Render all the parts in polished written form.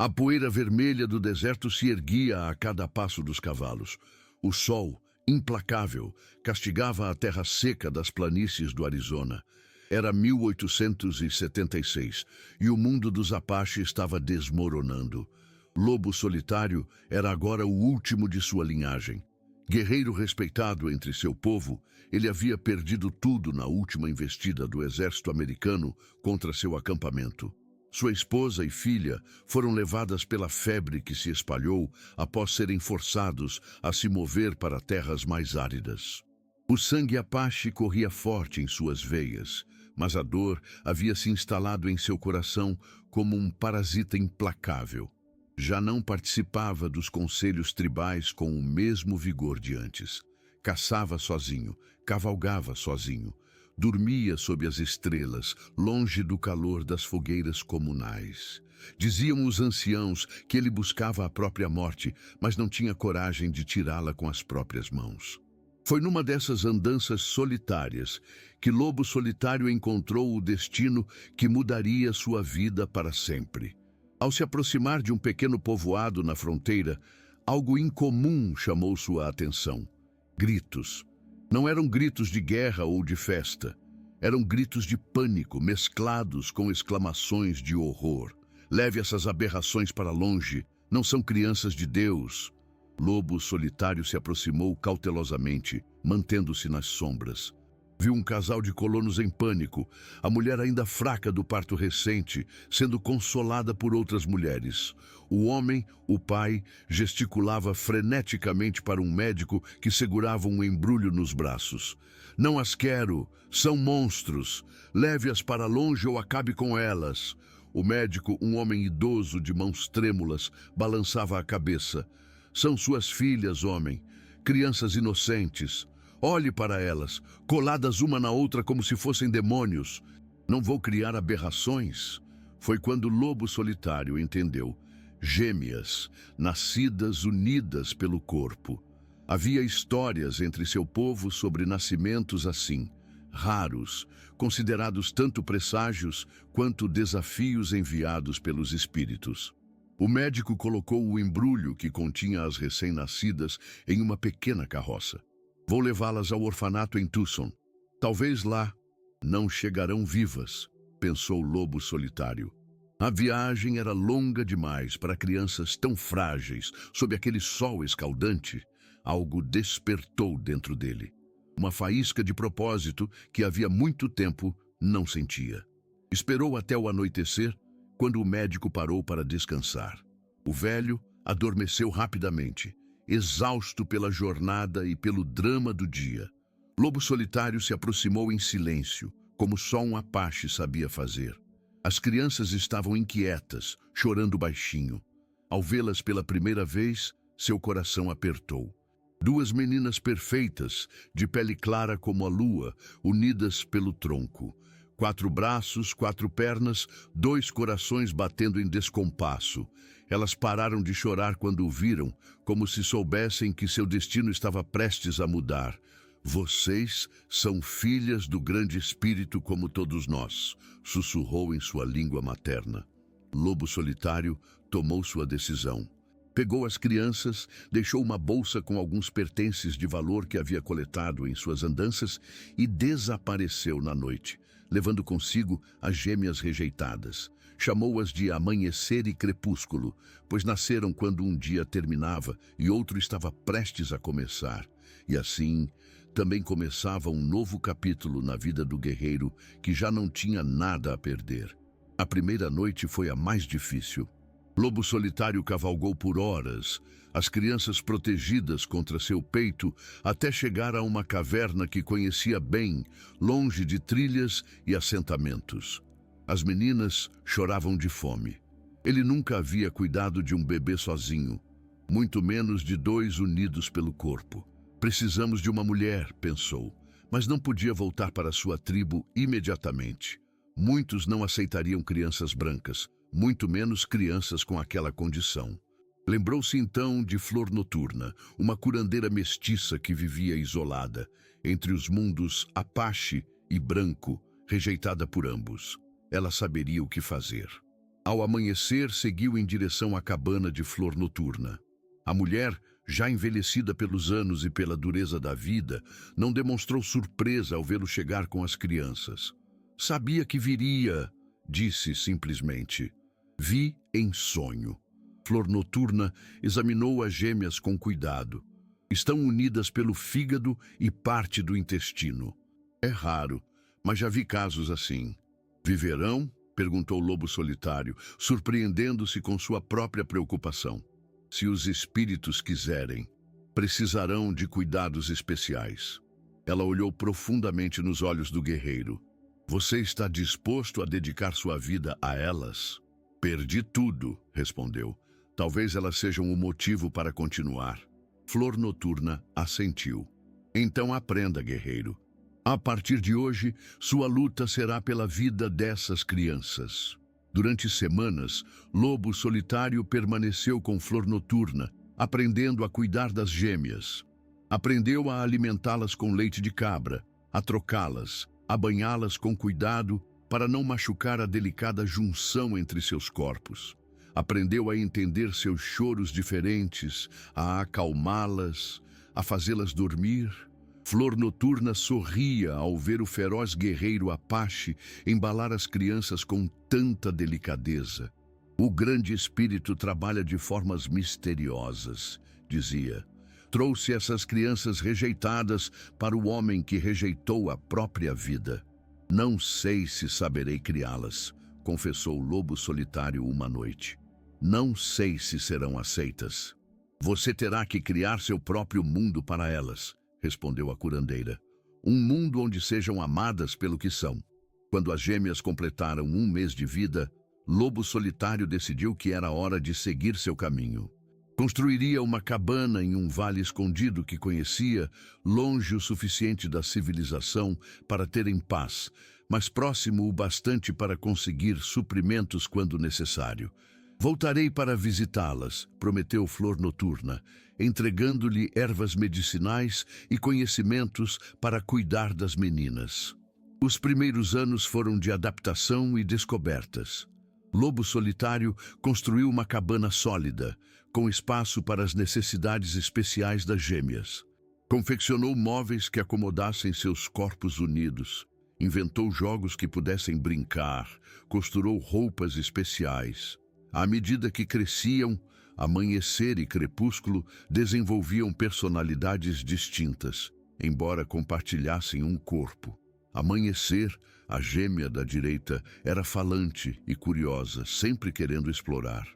A poeira vermelha do deserto se erguia a cada passo dos cavalos. O sol, implacável, castigava a terra seca das planícies do Arizona. Era 1876 e o mundo dos Apache estava desmoronando. Lobo Solitário era agora o último de sua linhagem. Guerreiro respeitado entre seu povo, ele havia perdido tudo na última investida do exército americano contra seu acampamento. Sua esposa e filha foram levadas pela febre que se espalhou após serem forçados a se mover para terras mais áridas. O sangue Apache corria forte em suas veias, mas a dor havia se instalado em seu coração como um parasita implacável. Já não participava dos conselhos tribais com o mesmo vigor de antes. Caçava sozinho, cavalgava sozinho, dormia sob as estrelas, longe do calor das fogueiras comunais. Diziam os anciãos que ele buscava a própria morte, mas não tinha coragem de tirá-la com as próprias mãos. Foi numa dessas andanças solitárias que Lobo Solitário encontrou o destino que mudaria sua vida para sempre. Ao se aproximar de um pequeno povoado na fronteira, algo incomum chamou sua atenção. Gritos. Não eram gritos de guerra ou de festa. Eram gritos de pânico, mesclados com exclamações de horror. Leve essas aberrações para longe. Não são crianças de Deus. Lobo Solitário se aproximou cautelosamente, mantendo-se nas sombras. Viu um casal de colonos em pânico, a mulher ainda fraca do parto recente, sendo consolada por outras mulheres. O homem, o pai, gesticulava freneticamente para um médico que segurava um embrulho nos braços. Não as quero, são monstros. Leve-as para longe ou acabe com elas. O médico, um homem idoso de mãos trêmulas, balançava a cabeça. São suas filhas, homem, crianças inocentes. Olhe para elas, coladas uma na outra como se fossem demônios. Não vou criar aberrações. Foi quando o Lobo Solitário entendeu. Gêmeas, nascidas unidas pelo corpo. Havia histórias entre seu povo sobre nascimentos assim, raros, considerados tanto presságios quanto desafios enviados pelos espíritos. O médico colocou o embrulho que continha as recém-nascidas em uma pequena carroça. Vou levá-las ao orfanato em Tucson. Talvez lá não chegarão vivas, pensou o Lobo Solitário. A viagem era longa demais para crianças tão frágeis sob aquele sol escaldante. Algo despertou dentro dele. Uma faísca de propósito que havia muito tempo não sentia. Esperou até o anoitecer, quando o médico parou para descansar. O velho adormeceu rapidamente, exausto pela jornada e pelo drama do dia. Lobo Solitário se aproximou em silêncio, como só um Apache sabia fazer. As crianças estavam inquietas, chorando baixinho. Ao vê-las pela primeira vez, seu coração apertou. Duas meninas perfeitas, de pele clara como a lua, unidas pelo tronco. 4 braços, 4 pernas, 2 corações batendo em descompasso. Elas pararam de chorar quando o viram, como se soubessem que seu destino estava prestes a mudar. Vocês são filhas do grande espírito como todos nós, sussurrou em sua língua materna. Lobo Solitário tomou sua decisão. Pegou as crianças, deixou uma bolsa com alguns pertences de valor que havia coletado em suas andanças e desapareceu na noite, levando consigo as gêmeas rejeitadas. Chamou-as de Amanhecer e Crepúsculo, pois nasceram quando um dia terminava e outro estava prestes a começar. E assim, também começava um novo capítulo na vida do guerreiro que já não tinha nada a perder. A primeira noite foi a mais difícil. Lobo Solitário cavalgou por horas, as crianças protegidas contra seu peito, até chegar a uma caverna que conhecia bem, longe de trilhas e assentamentos. As meninas choravam de fome. Ele nunca havia cuidado de um bebê sozinho, muito menos de 2 unidos pelo corpo. Precisamos de uma mulher, pensou, mas não podia voltar para sua tribo imediatamente. Muitos não aceitariam crianças brancas, muito menos crianças com aquela condição. Lembrou-se então de Flor Noturna, uma curandeira mestiça que vivia isolada, entre os mundos Apache e branco, rejeitada por ambos. Ela saberia o que fazer. Ao amanhecer, seguiu em direção à cabana de Flor Noturna. A mulher, já envelhecida pelos anos e pela dureza da vida, não demonstrou surpresa ao vê-lo chegar com as crianças. Sabia que viria, disse simplesmente. Vi em sonho. Flor Noturna examinou as gêmeas com cuidado. Estão unidas pelo fígado e parte do intestino. É raro, mas já vi casos assim. Viverão? Perguntou o lobo solitário, surpreendendo-se com sua própria preocupação. Se os espíritos quiserem, precisarão de cuidados especiais. Ela olhou profundamente nos olhos do guerreiro. Você está disposto a dedicar sua vida a elas? Perdi tudo, respondeu. Talvez elas sejam o motivo para continuar. Flor Noturna assentiu. Então aprenda, guerreiro. A partir de hoje, sua luta será pela vida dessas crianças. Durante semanas, Lobo Solitário permaneceu com Flor Noturna, aprendendo a cuidar das gêmeas. Aprendeu a alimentá-las com leite de cabra, a trocá-las, a banhá-las com cuidado para não machucar a delicada junção entre seus corpos. Aprendeu a entender seus choros diferentes, a acalmá-las, a fazê-las dormir. Flor Noturna sorria ao ver o feroz guerreiro Apache embalar as crianças com tanta delicadeza. O grande espírito trabalha de formas misteriosas, dizia. Trouxe essas crianças rejeitadas para o homem que rejeitou a própria vida. Não sei se saberei criá-las, confessou o lobo solitário uma noite. Não sei se serão aceitas. Você terá que criar seu próprio mundo para elas, respondeu a curandeira. Um mundo onde sejam amadas pelo que são. Quando as gêmeas completaram 1 mês de vida, Lobo Solitário decidiu que era hora de seguir seu caminho. Construiria uma cabana em um vale escondido que conhecia, longe o suficiente da civilização para terem paz, mas próximo o bastante para conseguir suprimentos quando necessário. Voltarei para visitá-las, prometeu Flor Noturna, entregando-lhe ervas medicinais e conhecimentos para cuidar das meninas. Os primeiros anos foram de adaptação e descobertas. Lobo Solitário construiu uma cabana sólida, com espaço para as necessidades especiais das gêmeas. Confeccionou móveis que acomodassem seus corpos unidos. Inventou jogos que pudessem brincar. Costurou roupas especiais. À medida que cresciam, Amanhecer e Crepúsculo desenvolviam personalidades distintas, embora compartilhassem um corpo. Amanhecer, a gêmea da direita, era falante e curiosa, sempre querendo explorar.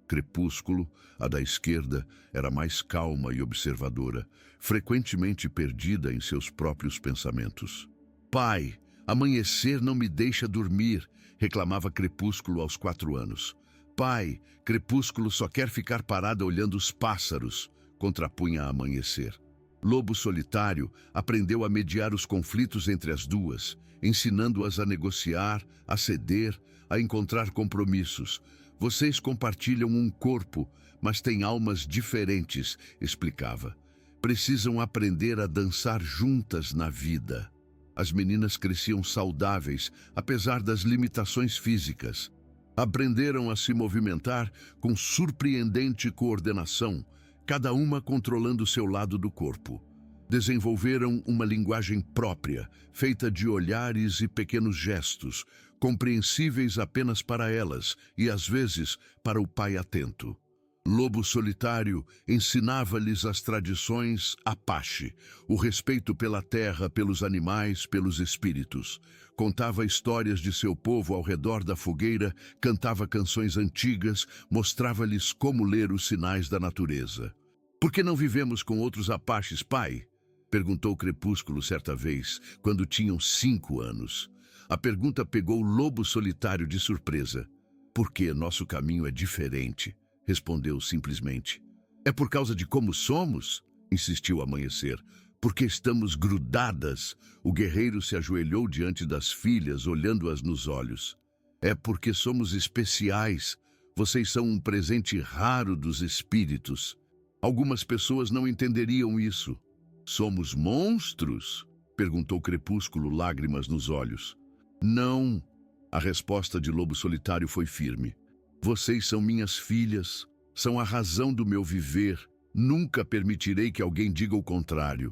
Crepúsculo, a da esquerda, era mais calma e observadora, frequentemente perdida em seus próprios pensamentos. Pai, Amanhecer não me deixa dormir, reclamava Crepúsculo aos 4 anos. Pai, Crepúsculo só quer ficar parada olhando os pássaros, contrapunha Amanhecer. Lobo Solitário aprendeu a mediar os conflitos entre as duas, ensinando-as a negociar, a ceder, a encontrar compromissos. Vocês compartilham um corpo, mas têm almas diferentes, explicava. Precisam aprender a dançar juntas na vida. As meninas cresciam saudáveis, apesar das limitações físicas. Aprenderam a se movimentar com surpreendente coordenação, cada uma controlando seu lado do corpo. Desenvolveram uma linguagem própria, feita de olhares e pequenos gestos, compreensíveis apenas para elas e, às vezes, para o pai atento. Lobo Solitário ensinava-lhes as tradições Apache, o respeito pela terra, pelos animais, pelos espíritos. Contava histórias de seu povo ao redor da fogueira, cantava canções antigas, mostrava-lhes como ler os sinais da natureza. Por que não vivemos com outros Apaches, pai? Perguntou Crepúsculo certa vez, quando tinham 5 anos. A pergunta pegou o Lobo Solitário de surpresa. Porque nosso caminho é diferente, respondeu simplesmente. É por causa de como somos? Insistiu Amanhecer. Porque estamos grudadas. O guerreiro se ajoelhou diante das filhas, olhando-as nos olhos. É porque somos especiais. Vocês são um presente raro dos espíritos. Algumas pessoas não entenderiam isso. Somos monstros? Perguntou Crepúsculo, lágrimas nos olhos. Não. A resposta de Lobo Solitário foi firme. Vocês são minhas filhas, são a razão do meu viver. Nunca permitirei que alguém diga o contrário.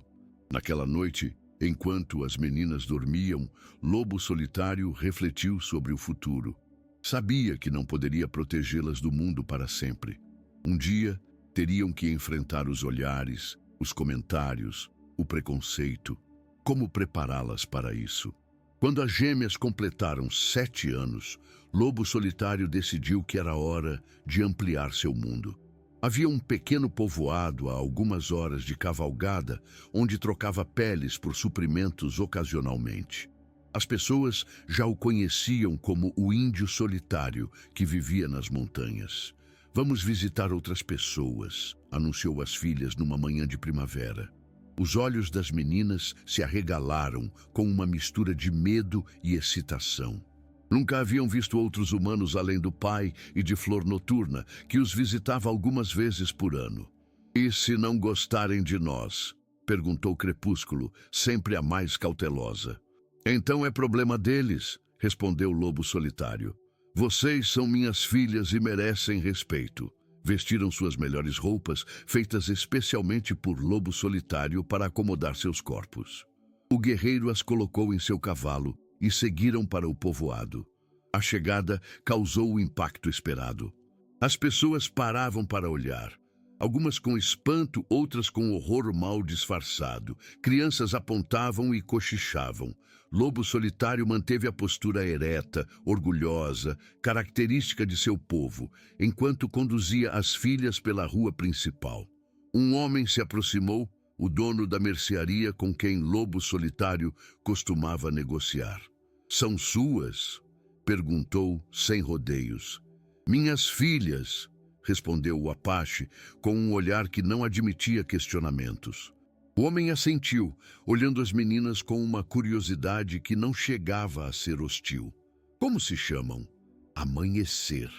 Naquela noite, enquanto as meninas dormiam, Lobo Solitário refletiu sobre o futuro. Sabia que não poderia protegê-las do mundo para sempre. Um dia, teriam que enfrentar os olhares, os comentários, o preconceito. Como prepará-las para isso? Quando as gêmeas completaram 7 anos, Lobo Solitário decidiu que era hora de ampliar seu mundo. Havia um pequeno povoado a algumas horas de cavalgada, onde trocava peles por suprimentos ocasionalmente. As pessoas já o conheciam como o índio solitário que vivia nas montanhas. Vamos visitar outras pessoas, anunciou às filhas numa manhã de primavera. Os olhos das meninas se arregalaram com uma mistura de medo e excitação. Nunca haviam visto outros humanos além do pai e de Flor Noturna, que os visitava algumas vezes por ano. E se não gostarem de nós? Perguntou Crepúsculo, sempre a mais cautelosa. Então é problema deles, respondeu Lobo Solitário. Vocês são minhas filhas e merecem respeito. Vestiram suas melhores roupas, feitas especialmente por Lobo Solitário para acomodar seus corpos. O guerreiro as colocou em seu cavalo e seguiram para o povoado. A chegada causou o impacto esperado. As pessoas paravam para olhar. Algumas com espanto, outras com horror mal disfarçado. Crianças apontavam e cochichavam. Lobo Solitário manteve a postura ereta, orgulhosa, característica de seu povo, enquanto conduzia as filhas pela rua principal. Um homem se aproximou, o dono da mercearia com quem Lobo Solitário costumava negociar. São suas? Perguntou, sem rodeios. Minhas filhas, respondeu o Apache, com um olhar que não admitia questionamentos. O homem assentiu, olhando as meninas com uma curiosidade que não chegava a ser hostil. Como se chamam? Amanhecer,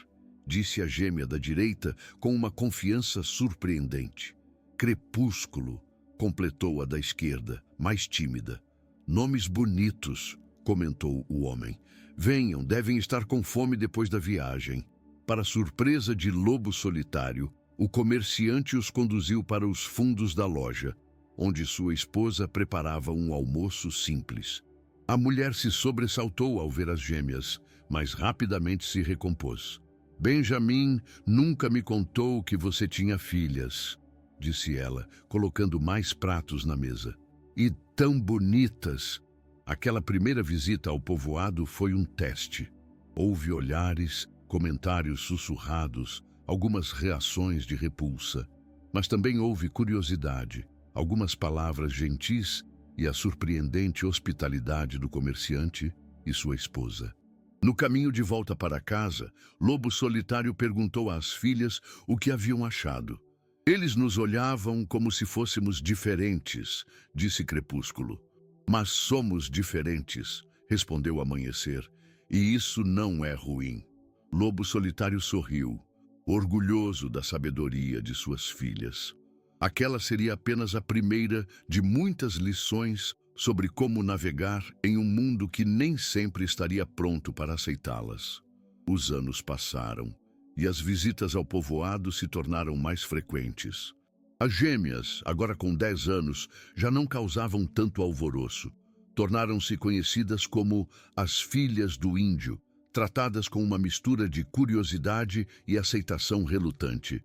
disse a gêmea da direita com uma confiança surpreendente. Crepúsculo, completou a da esquerda, mais tímida. Nomes bonitos, comentou o homem. Venham, devem estar com fome depois da viagem. Para surpresa de Lobo Solitário, o comerciante os conduziu para os fundos da loja, onde sua esposa preparava um almoço simples. A mulher se sobressaltou ao ver as gêmeas, mas rapidamente se recompôs. Benjamin nunca me contou que você tinha filhas, disse ela, colocando mais pratos na mesa. E tão bonitas! Aquela primeira visita ao povoado foi um teste. Houve olhares, comentários sussurrados, algumas reações de repulsa. Mas também houve curiosidade, algumas palavras gentis e a surpreendente hospitalidade do comerciante e sua esposa. No caminho de volta para casa, Lobo Solitário perguntou às filhas o que haviam achado. Eles nos olhavam como se fôssemos diferentes, disse Crepúsculo. Mas somos diferentes, respondeu Amanhecer, e isso não é ruim. Lobo Solitário sorriu, orgulhoso da sabedoria de suas filhas. Aquela seria apenas a primeira de muitas lições sobre como navegar em um mundo que nem sempre estaria pronto para aceitá-las. Os anos passaram e as visitas ao povoado se tornaram mais frequentes. As gêmeas, agora com 10 anos, já não causavam tanto alvoroço. Tornaram-se conhecidas como as filhas do índio, tratadas com uma mistura de curiosidade e aceitação relutante.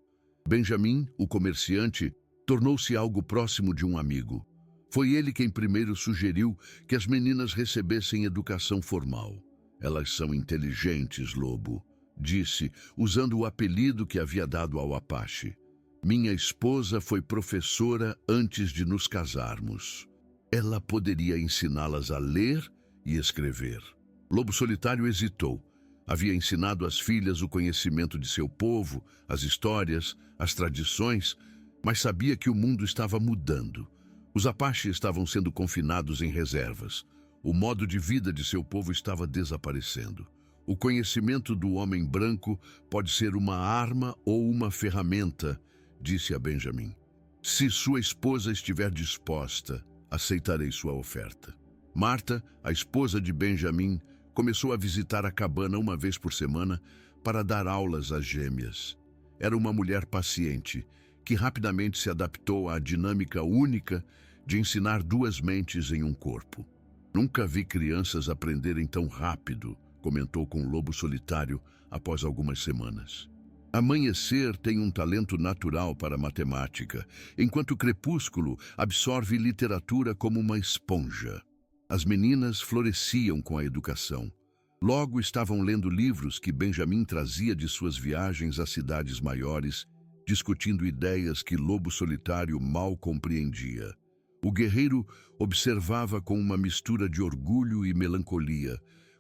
Benjamin, o comerciante, tornou-se algo próximo de um amigo. Foi ele quem primeiro sugeriu que as meninas recebessem educação formal. Elas são inteligentes, Lobo, disse, usando o apelido que havia dado ao Apache. Minha esposa foi professora antes de nos casarmos. Ela poderia ensiná-las a ler e escrever. Lobo Solitário hesitou. Havia ensinado às filhas o conhecimento de seu povo, as histórias, as tradições, mas sabia que o mundo estava mudando. Os Apaches estavam sendo confinados em reservas. O modo de vida de seu povo estava desaparecendo. O conhecimento do homem branco pode ser uma arma ou uma ferramenta, disse a Benjamin. Se sua esposa estiver disposta, aceitarei sua oferta. Marta, a esposa de Benjamin, começou a visitar a cabana uma vez por semana para dar aulas às gêmeas. Era uma mulher paciente, que rapidamente se adaptou à dinâmica única de ensinar duas mentes em um corpo. Nunca vi crianças aprenderem tão rápido, comentou com o lobo solitário após algumas semanas. Amanhecer tem um talento natural para matemática, enquanto Crepúsculo absorve literatura como uma esponja. As meninas floresciam com a educação. Logo estavam lendo livros que Benjamin trazia de suas viagens a cidades maiores, discutindo ideias que Lobo Solitário mal compreendia. O guerreiro observava com uma mistura de orgulho e melancolia,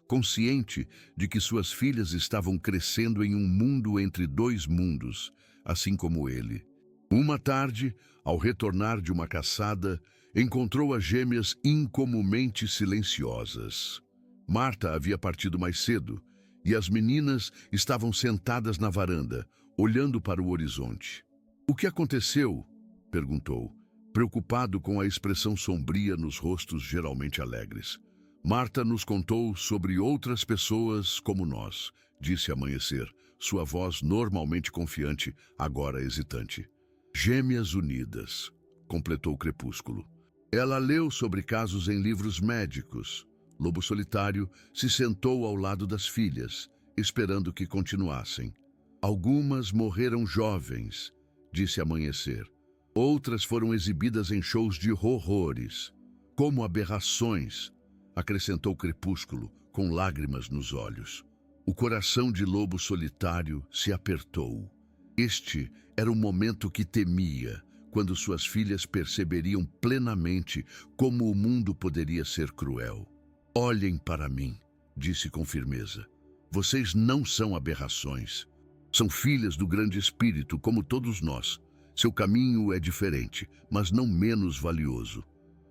consciente de que suas filhas estavam crescendo em um mundo entre dois mundos, assim como ele. Uma tarde, ao retornar de uma caçada, encontrou as gêmeas incomumente silenciosas. Marta havia partido mais cedo e as meninas estavam sentadas na varanda, olhando para o horizonte. "O que aconteceu?" perguntou, preocupado com a expressão sombria nos rostos geralmente alegres. "Marta nos contou sobre outras pessoas como nós", disse Amanhecer, sua voz normalmente confiante, agora hesitante. "Gêmeas unidas", completou Crepúsculo. "Ela leu sobre casos em livros médicos." Lobo Solitário se sentou ao lado das filhas, esperando que continuassem. "Algumas morreram jovens", disse Amanhecer. "Outras foram exibidas em shows de horrores, como aberrações", acrescentou Crepúsculo, com lágrimas nos olhos. O coração de Lobo Solitário se apertou. Este era o momento que temia, quando suas filhas perceberiam plenamente como o mundo poderia ser cruel. "Olhem para mim", disse com firmeza. "Vocês não são aberrações. São filhas do grande espírito, como todos nós. Seu caminho é diferente, mas não menos valioso."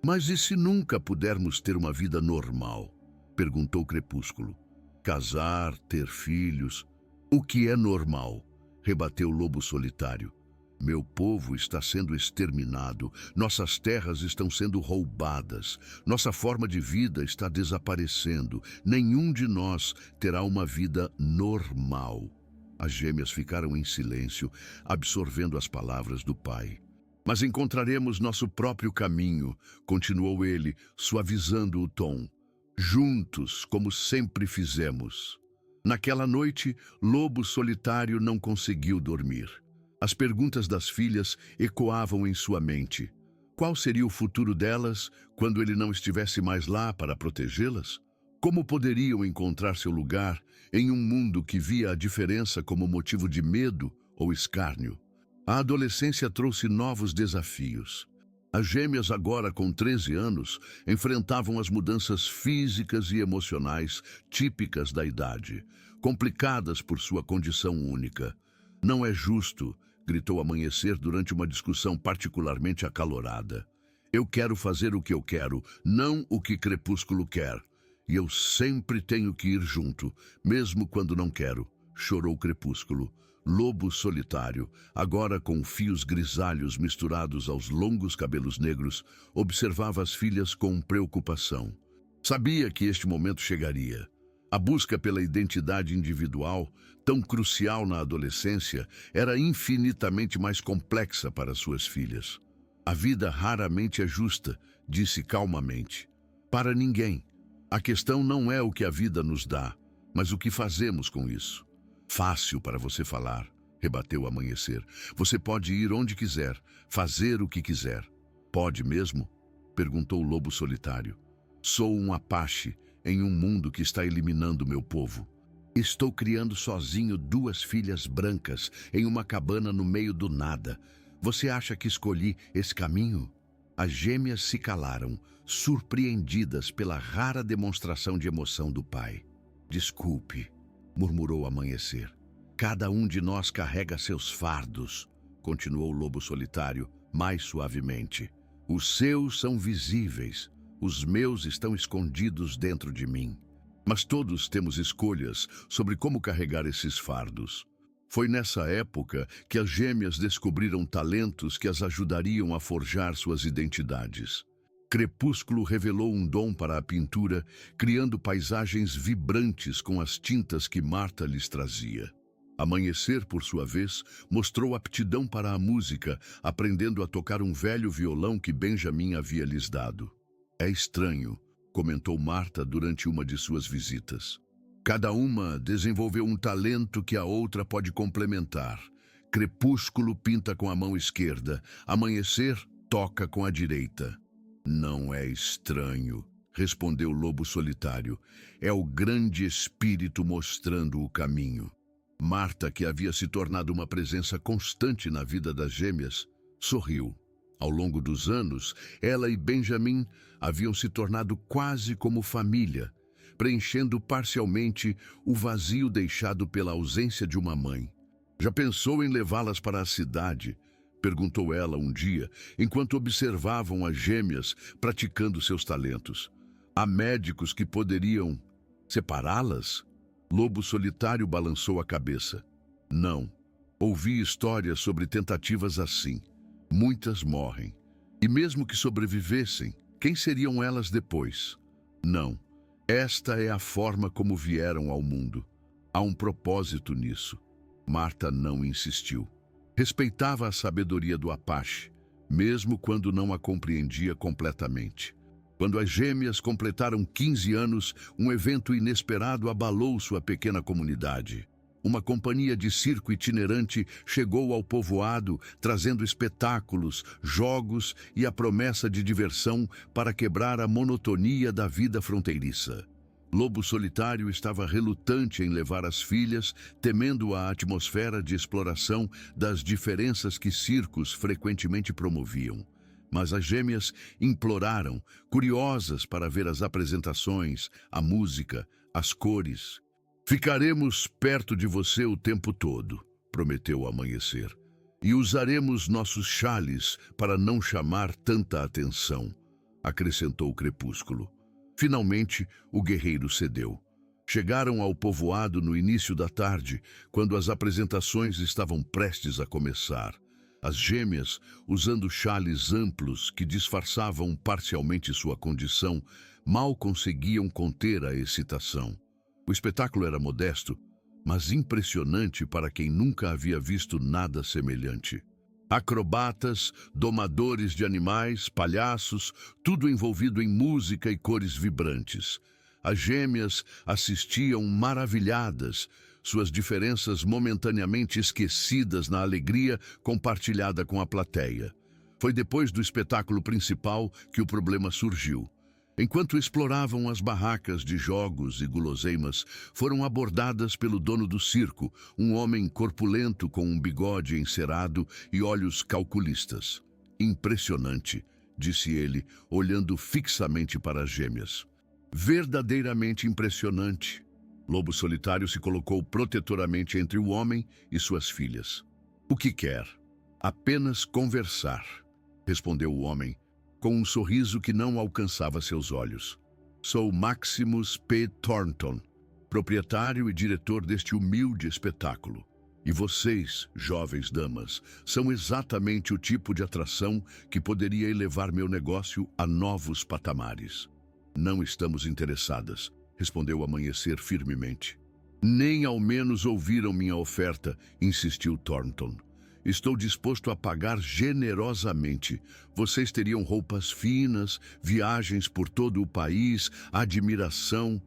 "Mas e se nunca pudermos ter uma vida normal?" perguntou Crepúsculo. "Casar, ter filhos... O que é normal?" rebateu Lobo Solitário. "Meu povo está sendo exterminado, nossas terras estão sendo roubadas, nossa forma de vida está desaparecendo. Nenhum de nós terá uma vida normal." As gêmeas ficaram em silêncio, absorvendo as palavras do pai. "Mas encontraremos nosso próprio caminho", continuou ele, suavizando o tom. "Juntos, como sempre fizemos." Naquela noite, Lobo Solitário não conseguiu dormir. As perguntas das filhas ecoavam em sua mente. Qual seria o futuro delas quando ele não estivesse mais lá para protegê-las? Como poderiam encontrar seu lugar em um mundo que via a diferença como motivo de medo ou escárnio? A adolescência trouxe novos desafios. As gêmeas, agora com 13 anos, enfrentavam as mudanças físicas e emocionais típicas da idade, complicadas por sua condição única. "Não é justo", gritou Amanhecer durante uma discussão particularmente acalorada. "Eu quero fazer o que eu quero, não o que Crepúsculo quer. E eu sempre tenho que ir junto, mesmo quando não quero", chorou Crepúsculo. Lobo Solitário, agora com fios grisalhos misturados aos longos cabelos negros, observava as filhas com preocupação. Sabia que este momento chegaria. A busca pela identidade individual, tão crucial na adolescência, era infinitamente mais complexa para suas filhas. "A vida raramente é justa", disse calmamente. "Para ninguém. A questão não é o que a vida nos dá, mas o que fazemos com isso." "Fácil para você falar", rebateu Amanhecer. "Você pode ir onde quiser, fazer o que quiser." "Pode mesmo?" perguntou o Lobo Solitário. "Sou um Apache em um mundo que está eliminando meu povo. Estou criando sozinho duas filhas brancas em uma cabana no meio do nada. Você acha que escolhi esse caminho?" As gêmeas se calaram, surpreendidas pela rara demonstração de emoção do pai. "Desculpe", murmurou Amanhecer. "Cada um de nós carrega seus fardos", continuou o Lobo Solitário, mais suavemente. "Os seus são visíveis, os meus estão escondidos dentro de mim. Mas todos temos escolhas sobre como carregar esses fardos." Foi nessa época que as gêmeas descobriram talentos que as ajudariam a forjar suas identidades. Crepúsculo revelou um dom para a pintura, criando paisagens vibrantes com as tintas que Marta lhes trazia. Amanhecer, por sua vez, mostrou aptidão para a música, aprendendo a tocar um velho violão que Benjamin havia lhes dado. É estranho, comentou Marta durante uma de suas visitas. Cada uma desenvolveu um talento que a outra pode complementar. Crepúsculo pinta com a mão esquerda, amanhecer toca com a direita. Não é estranho, respondeu o lobo solitário. É o grande espírito mostrando o caminho. Marta, que havia se tornado uma presença constante na vida das gêmeas, sorriu. Ao longo dos anos, ela e Benjamin haviam se tornado quase como família, preenchendo parcialmente o vazio deixado pela ausência de uma mãe. Já pensou em levá-las para a cidade? Perguntou ela um dia, enquanto observavam as gêmeas praticando seus talentos. Há médicos que poderiam separá-las? Lobo solitário balançou a cabeça. Não. Ouvi histórias sobre tentativas assim. Muitas morrem. E mesmo que sobrevivessem, quem seriam elas depois? Não. Esta é a forma como vieram ao mundo. Há um propósito nisso. Marta não insistiu. Respeitava a sabedoria do Apache, mesmo quando não a compreendia completamente. Quando as gêmeas completaram 15 anos, um evento inesperado abalou sua pequena comunidade. Uma companhia de circo itinerante chegou ao povoado, trazendo espetáculos, jogos e a promessa de diversão para quebrar a monotonia da vida fronteiriça. Lobo Solitário estava relutante em levar as filhas, temendo a atmosfera de exploração das diferenças que circos frequentemente promoviam. Mas as gêmeas imploraram, curiosas para ver as apresentações, a música, as cores. Ficaremos perto de você o tempo todo, prometeu o Amanhecer, e usaremos nossos chales para não chamar tanta atenção, acrescentou o Crepúsculo. Finalmente, o guerreiro cedeu. Chegaram ao povoado no início da tarde, quando as apresentações estavam prestes a começar. As gêmeas, usando chales amplos que disfarçavam parcialmente sua condição, mal conseguiam conter a excitação. O espetáculo era modesto, mas impressionante para quem nunca havia visto nada semelhante. Acrobatas, domadores de animais, palhaços, tudo envolvido em música e cores vibrantes. As gêmeas assistiam maravilhadas, suas diferenças momentaneamente esquecidas na alegria compartilhada com a plateia. Foi depois do espetáculo principal que o problema surgiu. Enquanto exploravam as barracas de jogos e guloseimas, foram abordadas pelo dono do circo, um homem corpulento com um bigode encerado e olhos calculistas. Impressionante, disse ele, olhando fixamente para as gêmeas. Verdadeiramente impressionante. Lobo Solitário se colocou protetoramente entre o homem e suas filhas. O que quer? Apenas conversar, respondeu o homem, com um sorriso que não alcançava seus olhos. Sou Maximus P. Thornton, proprietário e diretor deste humilde espetáculo. E vocês, jovens damas, são exatamente o tipo de atração que poderia elevar meu negócio a novos patamares. Não estamos interessadas, respondeu o Amanhecer firmemente. Nem ao menos ouviram minha oferta, insistiu Thornton. Estou disposto a pagar generosamente. Vocês teriam roupas finas, viagens por todo o país, admiração.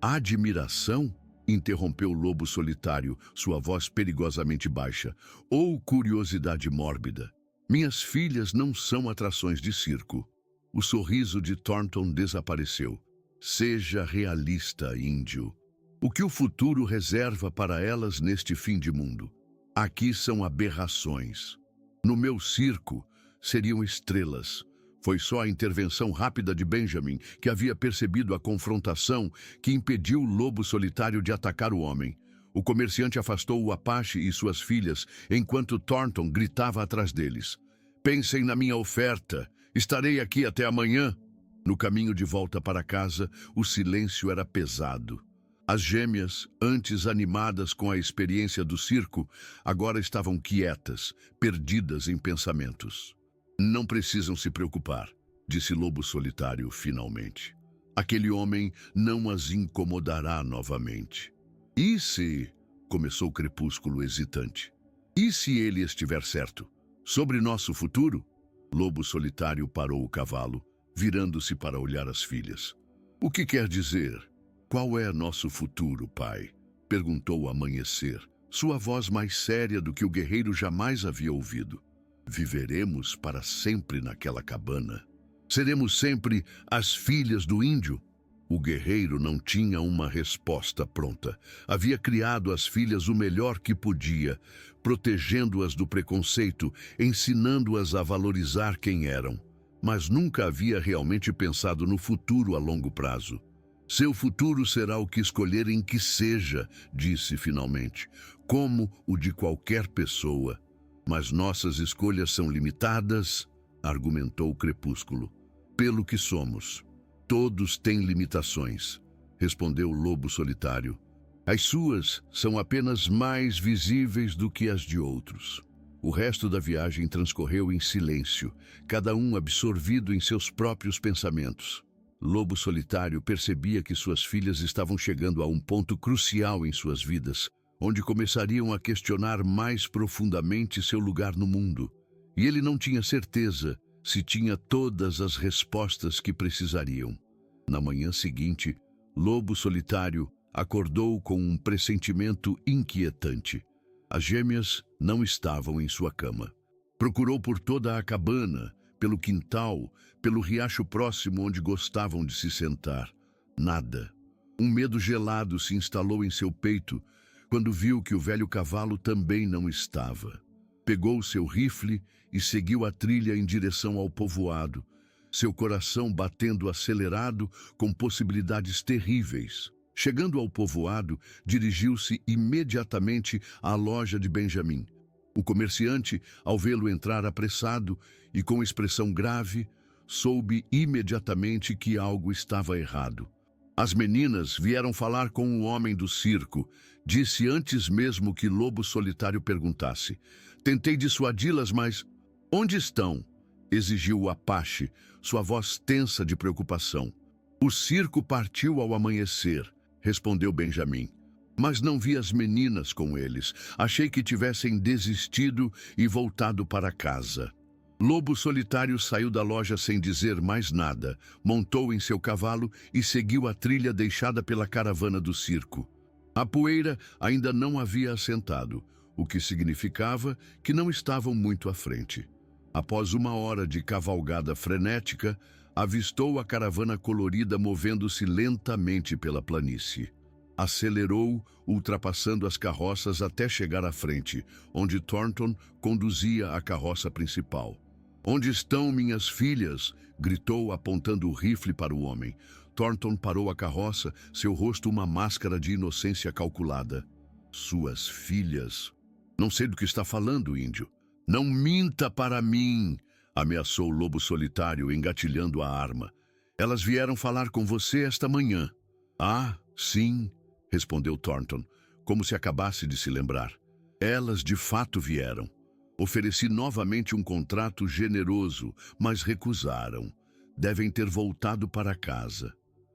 Admiração? Interrompeu o Lobo Solitário, sua voz perigosamente baixa. Ou curiosidade mórbida. Minhas filhas não são atrações de circo. O sorriso de Thornton desapareceu. Seja realista, índio. O que o futuro reserva para elas neste fim de mundo? Aqui são aberrações. No meu circo, seriam estrelas. Foi só a intervenção rápida de Benjamin, que havia percebido a confrontação, que impediu o Lobo Solitário de atacar o homem. O comerciante afastou o Apache e suas filhas, enquanto Thornton gritava atrás deles. Pensem na minha oferta. Estarei aqui até amanhã. No caminho de volta para casa, o silêncio era pesado. As gêmeas, antes animadas com a experiência do circo, agora estavam quietas, perdidas em pensamentos. Não precisam se preocupar, disse Lobo Solitário finalmente. Aquele homem não as incomodará novamente. E se, começou Crepúsculo hesitante. E se ele estiver certo? Sobre nosso futuro? Lobo Solitário parou o cavalo, virando-se para olhar as filhas. O que quer dizer? Qual é nosso futuro, pai? Perguntou o Amanhecer, sua voz mais séria do que o guerreiro jamais havia ouvido. Viveremos para sempre naquela cabana. Seremos sempre as filhas do índio? O guerreiro não tinha uma resposta pronta. Havia criado as filhas o melhor que podia, protegendo-as do preconceito, ensinando-as a valorizar quem eram. Mas nunca havia realmente pensado no futuro a longo prazo. Seu futuro será o que escolherem que seja, disse finalmente, como o de qualquer pessoa. Mas nossas escolhas são limitadas, argumentou o Crepúsculo, pelo que somos. Todos têm limitações, respondeu o Lobo Solitário. As suas são apenas mais visíveis do que as de outros. O resto da viagem transcorreu em silêncio, cada um absorvido em seus próprios pensamentos. Lobo Solitário percebia que suas filhas estavam chegando a um ponto crucial em suas vidas, onde começariam a questionar mais profundamente seu lugar no mundo. E ele não tinha certeza se tinha todas as respostas que precisariam. Na manhã seguinte, Lobo Solitário acordou com um pressentimento inquietante. As gêmeas não estavam em sua cama. Procurou por toda a cabana, pelo quintal, pelo riacho próximo onde gostavam de se sentar. Nada. Um medo gelado se instalou em seu peito quando viu que o velho cavalo também não estava. Pegou seu rifle e seguiu a trilha em direção ao povoado, seu coração batendo acelerado com possibilidades terríveis. Chegando ao povoado, dirigiu-se imediatamente à loja de Benjamin. O comerciante, ao vê-lo entrar apressado e com expressão grave, soube imediatamente que algo estava errado. As meninas vieram falar com o homem do circo, disse antes mesmo que Lobo Solitário perguntasse. Tentei dissuadi-las, mas... Onde estão? Exigiu o Apache, sua voz tensa de preocupação. O circo partiu ao amanhecer, respondeu Benjamin. Mas não vi as meninas com eles. Achei que tivessem desistido e voltado para casa. Lobo Solitário saiu da loja sem dizer mais nada, montou em seu cavalo e seguiu a trilha deixada pela caravana do circo. A poeira ainda não havia assentado, o que significava que não estavam muito à frente. Após 1 hora de cavalgada frenética, avistou a caravana colorida movendo-se lentamente pela planície. Acelerou, ultrapassando as carroças até chegar à frente, onde Thornton conduzia a carroça principal. "Onde estão minhas filhas?" gritou, apontando o rifle para o homem. Thornton parou a carroça, seu rosto uma máscara de inocência calculada. "Suas filhas?" "Não sei do que está falando, índio." "Não minta para mim!" ameaçou o Lobo Solitário, engatilhando a arma. "Elas vieram falar com você esta manhã." "Ah, sim", respondeu Thornton, como se acabasse de se lembrar. "Elas de fato vieram. Ofereci novamente um contrato generoso, mas recusaram. Devem ter voltado para casa."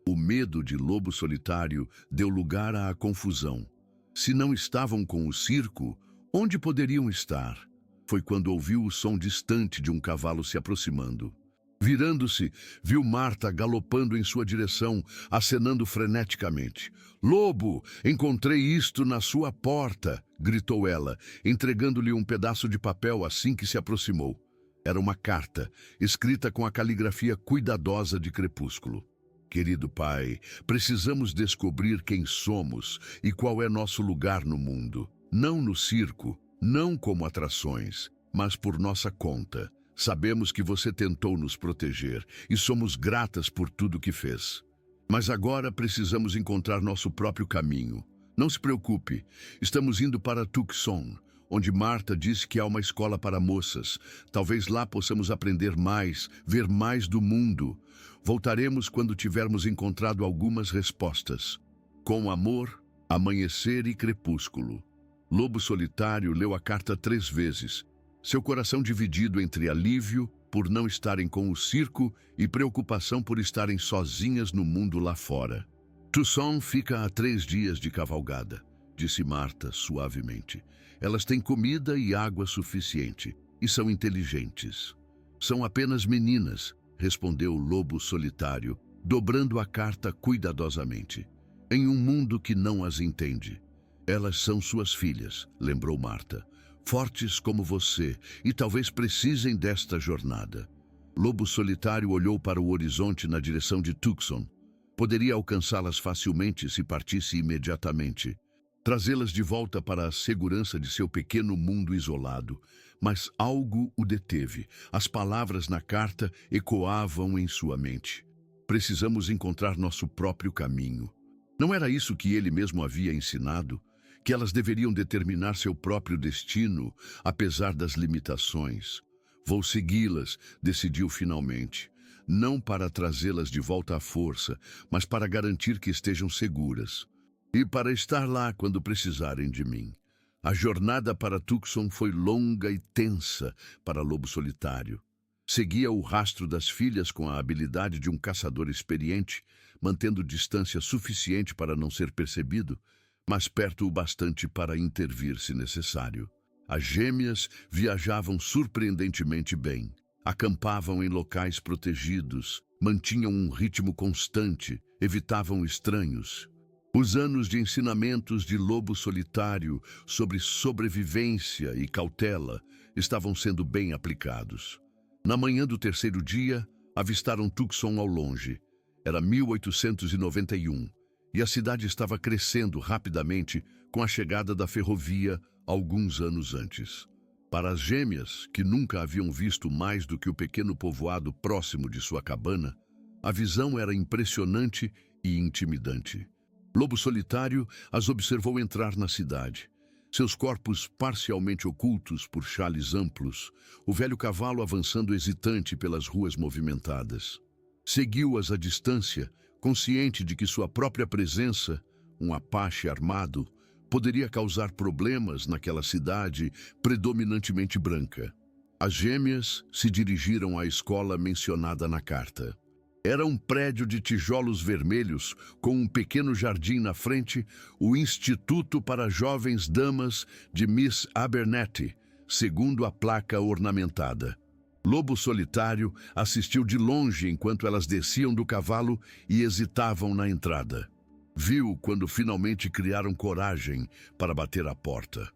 O medo de Lobo Solitário deu lugar à confusão. Se não estavam com o circo, onde poderiam estar? Foi quando ouviu o som distante de um cavalo se aproximando. Virando-se, viu Marta galopando em sua direção, acenando freneticamente. "Lobo, encontrei isto na sua porta!" gritou ela, entregando-lhe um pedaço de papel assim que se aproximou. Era uma carta, escrita com a caligrafia cuidadosa de Crepúsculo. "Querido pai, precisamos descobrir quem somos e qual é nosso lugar no mundo. Não no circo, não como atrações, mas por nossa conta. Sabemos que você tentou nos proteger e somos gratas por tudo que fez. Mas agora precisamos encontrar nosso próprio caminho. Não se preocupe, estamos indo para Tucson, onde Marta disse que há uma escola para moças. Talvez lá possamos aprender mais, ver mais do mundo. Voltaremos quando tivermos encontrado algumas respostas. Com amor, Amanhecer e Crepúsculo." Lobo Solitário leu a carta 3 vezes, seu coração dividido entre alívio por não estarem com o circo e preocupação por estarem sozinhas no mundo lá fora. Tucson fica a 3 dias de cavalgada. disse Marta suavemente. Elas têm comida e água suficiente e são inteligentes. São apenas meninas, respondeu o lobo solitário, dobrando a carta cuidadosamente. Em um mundo que não as entende. Elas são suas filhas, lembrou Marta. Fortes como você e talvez precisem desta jornada. Lobo solitário olhou para o horizonte na direção de Tucson. Poderia alcançá-las facilmente se partisse imediatamente. Trazê-las de volta para a segurança de seu pequeno mundo isolado. Mas algo o deteve. As palavras na carta ecoavam em sua mente. Precisamos encontrar nosso próprio caminho. Não era isso que ele mesmo havia ensinado? Que elas deveriam determinar seu próprio destino, apesar das limitações. Vou segui-las, decidiu finalmente. Não para trazê-las de volta à força, mas para garantir que estejam seguras. E para estar lá quando precisarem de mim. A jornada para Tucson foi longa e tensa para Lobo Solitário. Seguia o rastro das filhas com a habilidade de um caçador experiente, mantendo distância suficiente para não ser percebido, mas perto o bastante para intervir se necessário. As gêmeas viajavam surpreendentemente bem. Acampavam em locais protegidos, mantinham um ritmo constante, evitavam estranhos. Os anos de ensinamentos de Lobo Solitário sobre sobrevivência e cautela estavam sendo bem aplicados. Na manhã do terceiro dia, avistaram Tucson ao longe. Era 1891, e a cidade estava crescendo rapidamente com a chegada da ferrovia alguns anos antes. Para as gêmeas, que nunca haviam visto mais do que o pequeno povoado próximo de sua cabana, a visão era impressionante e intimidante. Lobo Solitário as observou entrar na cidade. Seus corpos parcialmente ocultos por chales amplos, o velho cavalo avançando hesitante pelas ruas movimentadas. Seguiu-as à distância, consciente de que sua própria presença, um Apache armado, poderia causar problemas naquela cidade predominantemente branca. As gêmeas se dirigiram à escola mencionada na carta. Era um prédio de tijolos vermelhos, com um pequeno jardim na frente, o Instituto para Jovens Damas de Miss Abernathy, segundo a placa ornamentada. Lobo Solitário assistiu de longe enquanto elas desciam do cavalo e hesitavam na entrada. Viu quando finalmente criaram coragem para bater à porta.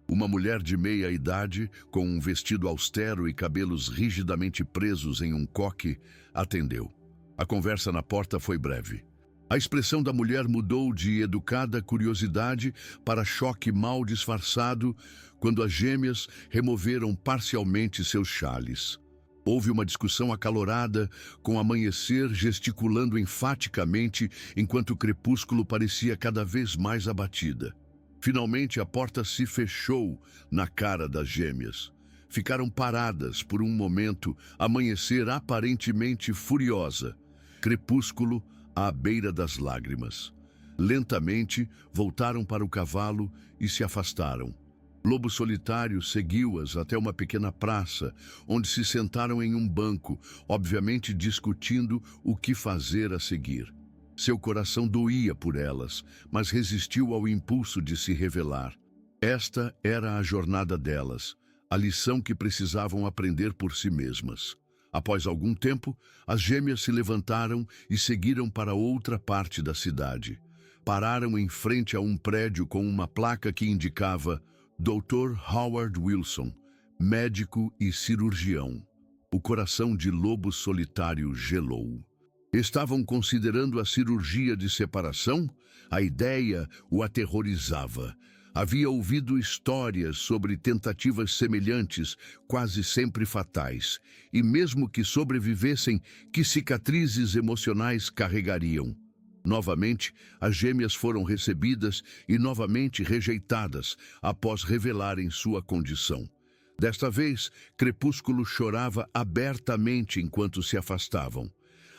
Uma mulher de meia idade, com um vestido austero e cabelos rigidamente presos em um coque, atendeu. A conversa na porta foi breve. A expressão da mulher mudou de educada curiosidade para choque mal disfarçado quando as gêmeas removeram parcialmente seus chales. Houve uma discussão acalorada, com o amanhecer gesticulando enfaticamente enquanto o crepúsculo parecia cada vez mais abatida. Finalmente a porta se fechou na cara das gêmeas. Ficaram paradas por um momento, amanhecer aparentemente furiosa. Crepúsculo à beira das lágrimas. Lentamente voltaram para o cavalo e se afastaram. Lobo Solitário seguiu-as até uma pequena praça, onde se sentaram em um banco, obviamente discutindo o que fazer a seguir. Seu coração doía por elas, mas resistiu ao impulso de se revelar. Esta era a jornada delas, a lição que precisavam aprender por si mesmas. Após algum tempo, as gêmeas se levantaram e seguiram para outra parte da cidade. Pararam em frente a um prédio com uma placa que indicava Dr. Howard Wilson, médico e cirurgião. O coração de Lobo Solitário gelou. Estavam considerando a cirurgia de separação? A ideia o aterrorizava. Havia ouvido histórias sobre tentativas semelhantes, quase sempre fatais, e mesmo que sobrevivessem, que cicatrizes emocionais carregariam. Novamente, as gêmeas foram recebidas e novamente rejeitadas após revelarem sua condição. Desta vez, Crepúsculo chorava abertamente enquanto se afastavam.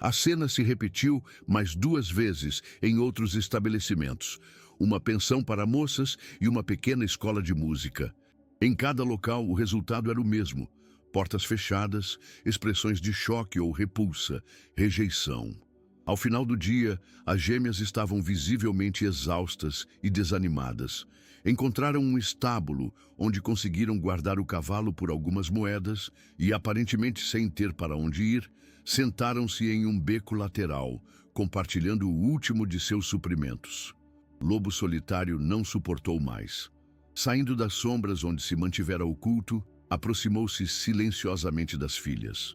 A cena se repetiu mais 2 vezes em outros estabelecimentos, uma pensão para moças e uma pequena escola de música. Em cada local, o resultado era o mesmo: portas fechadas, expressões de choque ou repulsa, rejeição. Ao final do dia, as gêmeas estavam visivelmente exaustas e desanimadas. Encontraram um estábulo onde conseguiram guardar o cavalo por algumas moedas e, aparentemente sem ter para onde ir, sentaram-se em um beco lateral, compartilhando o último de seus suprimentos. Lobo Solitário não suportou mais. Saindo das sombras onde se mantivera oculto, aproximou-se silenciosamente das filhas.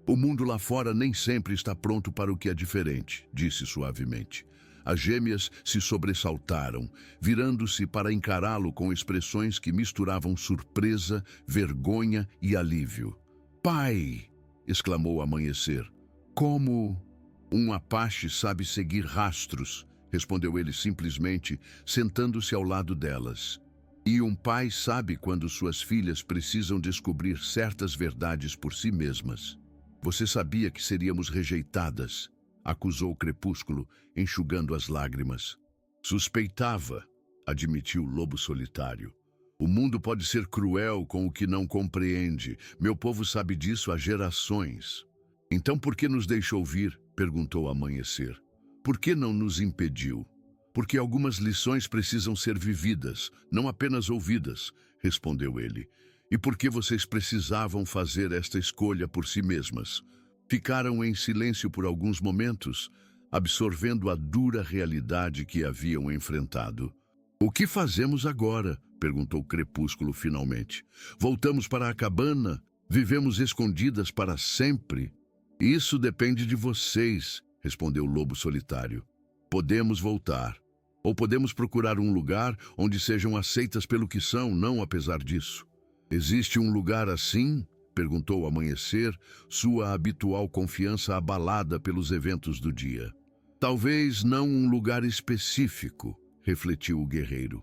O mundo lá fora nem sempre está pronto para o que é diferente, disse suavemente. As gêmeas se sobressaltaram, virando-se para encará-lo com expressões que misturavam surpresa, vergonha e alívio. Pai! Exclamou Amanhecer. Como um Apache sabe seguir rastros, respondeu ele simplesmente, sentando-se ao lado delas. E um pai sabe quando suas filhas precisam descobrir certas verdades por si mesmas. Você sabia que seríamos rejeitadas, acusou o Crepúsculo, enxugando as lágrimas. Suspeitava, admitiu o Lobo Solitário. O mundo pode ser cruel com o que não compreende. Meu povo sabe disso há gerações. Então por que nos deixou vir? Perguntou Amanhecer. Por que não nos impediu? Porque algumas lições precisam ser vividas, não apenas ouvidas, respondeu ele. E por que vocês precisavam fazer esta escolha por si mesmas? Ficaram em silêncio por alguns momentos, absorvendo a dura realidade que haviam enfrentado. O que fazemos agora? Perguntou Crepúsculo finalmente. Voltamos para a cabana? Vivemos escondidas para sempre? Isso depende de vocês, respondeu o Lobo Solitário. Podemos voltar. Ou podemos procurar um lugar onde sejam aceitas pelo que são, não apesar disso. Existe um lugar assim? Perguntou Amanhecer, sua habitual confiança abalada pelos eventos do dia. Talvez não um lugar específico, refletiu o guerreiro,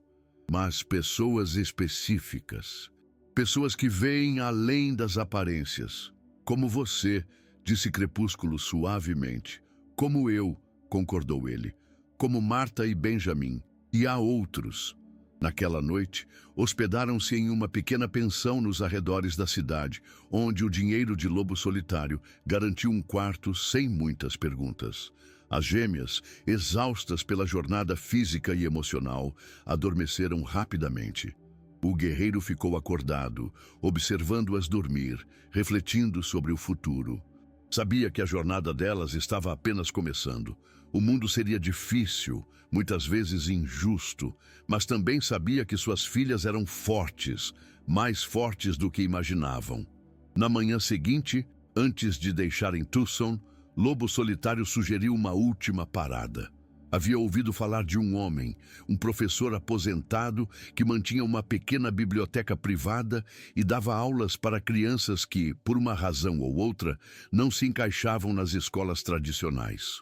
mas pessoas específicas. Pessoas que veem além das aparências. Como você, disse Crepúsculo suavemente. Como eu, concordou ele. Como Marta e Benjamin. E há outros. Naquela noite, hospedaram-se em uma pequena pensão nos arredores da cidade, onde o dinheiro de Lobo Solitário garantiu um quarto sem muitas perguntas. As gêmeas, exaustas pela jornada física e emocional, adormeceram rapidamente. O guerreiro ficou acordado, observando-as dormir, refletindo sobre o futuro. Sabia que a jornada delas estava apenas começando. O mundo seria difícil, muitas vezes injusto, mas também sabia que suas filhas eram fortes, mais fortes do que imaginavam. Na manhã seguinte, antes de deixarem Tucson, Lobo Solitário sugeriu uma última parada. Havia ouvido falar de um homem, um professor aposentado que mantinha uma pequena biblioteca privada e dava aulas para crianças que, por uma razão ou outra, não se encaixavam nas escolas tradicionais.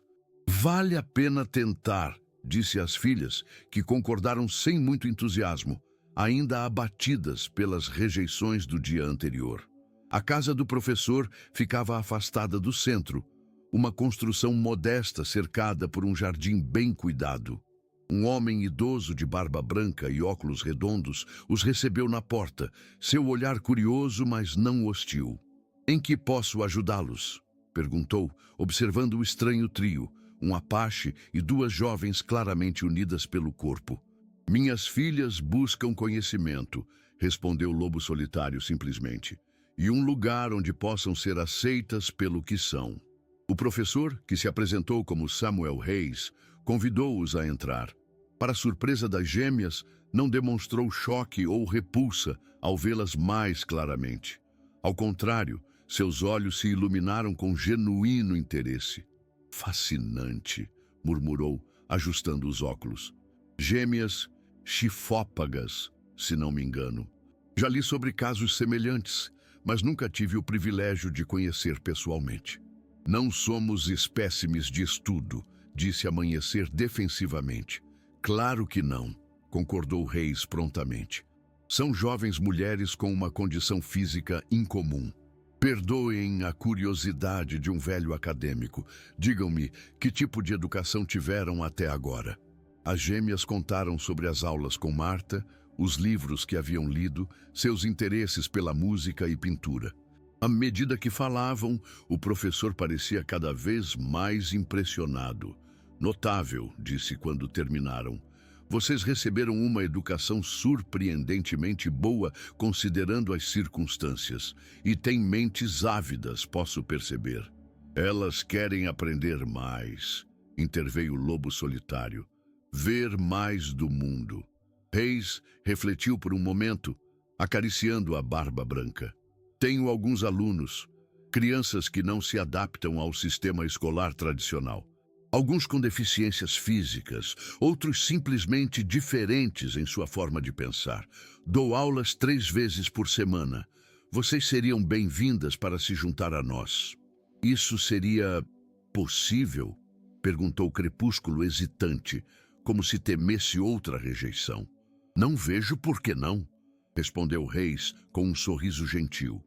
Vale a pena tentar, disse às filhas, que concordaram sem muito entusiasmo, ainda abatidas pelas rejeições do dia anterior. A casa do professor ficava afastada do centro, uma construção modesta cercada por um jardim bem cuidado. Um homem idoso de barba branca e óculos redondos os recebeu na porta, seu olhar curioso, mas não hostil. "Em que posso ajudá-los?" perguntou, observando o estranho trio, um Apache e duas jovens claramente unidas pelo corpo. "Minhas filhas buscam conhecimento", respondeu o Lobo Solitário simplesmente, "e um lugar onde possam ser aceitas pelo que são." O professor, que se apresentou como Samuel Reis, convidou-os a entrar. Para surpresa das gêmeas, não demonstrou choque ou repulsa ao vê-las mais claramente. Ao contrário, seus olhos se iluminaram com genuíno interesse. "Fascinante", murmurou, ajustando os óculos. "Gêmeas chifópagas, se não me engano. Já li sobre casos semelhantes, mas nunca tive o privilégio de conhecer pessoalmente." "Não somos espécimes de estudo", disse Amanhecer defensivamente. "Claro que não", concordou Reis prontamente. "São jovens mulheres com uma condição física incomum. Perdoem a curiosidade de um velho acadêmico. Digam-me que tipo de educação tiveram até agora." As gêmeas contaram sobre as aulas com Marta, os livros que haviam lido, seus interesses pela música e pintura. À medida que falavam, o professor parecia cada vez mais impressionado. Notável, disse quando terminaram. Vocês receberam uma educação surpreendentemente boa, considerando as circunstâncias, e têm mentes ávidas, posso perceber. Elas querem aprender mais, interveio o lobo solitário. Ver mais do mundo. Reis refletiu por um momento, acariciando a barba branca. Tenho alguns alunos, crianças que não se adaptam ao sistema escolar tradicional. Alguns com deficiências físicas, outros simplesmente diferentes em sua forma de pensar. Dou aulas 3 vezes por semana. Vocês seriam bem-vindas para se juntar a nós. Isso seria possível? Perguntou Crepúsculo hesitante, como se temesse outra rejeição. Não vejo por que não, respondeu Reis com um sorriso gentil.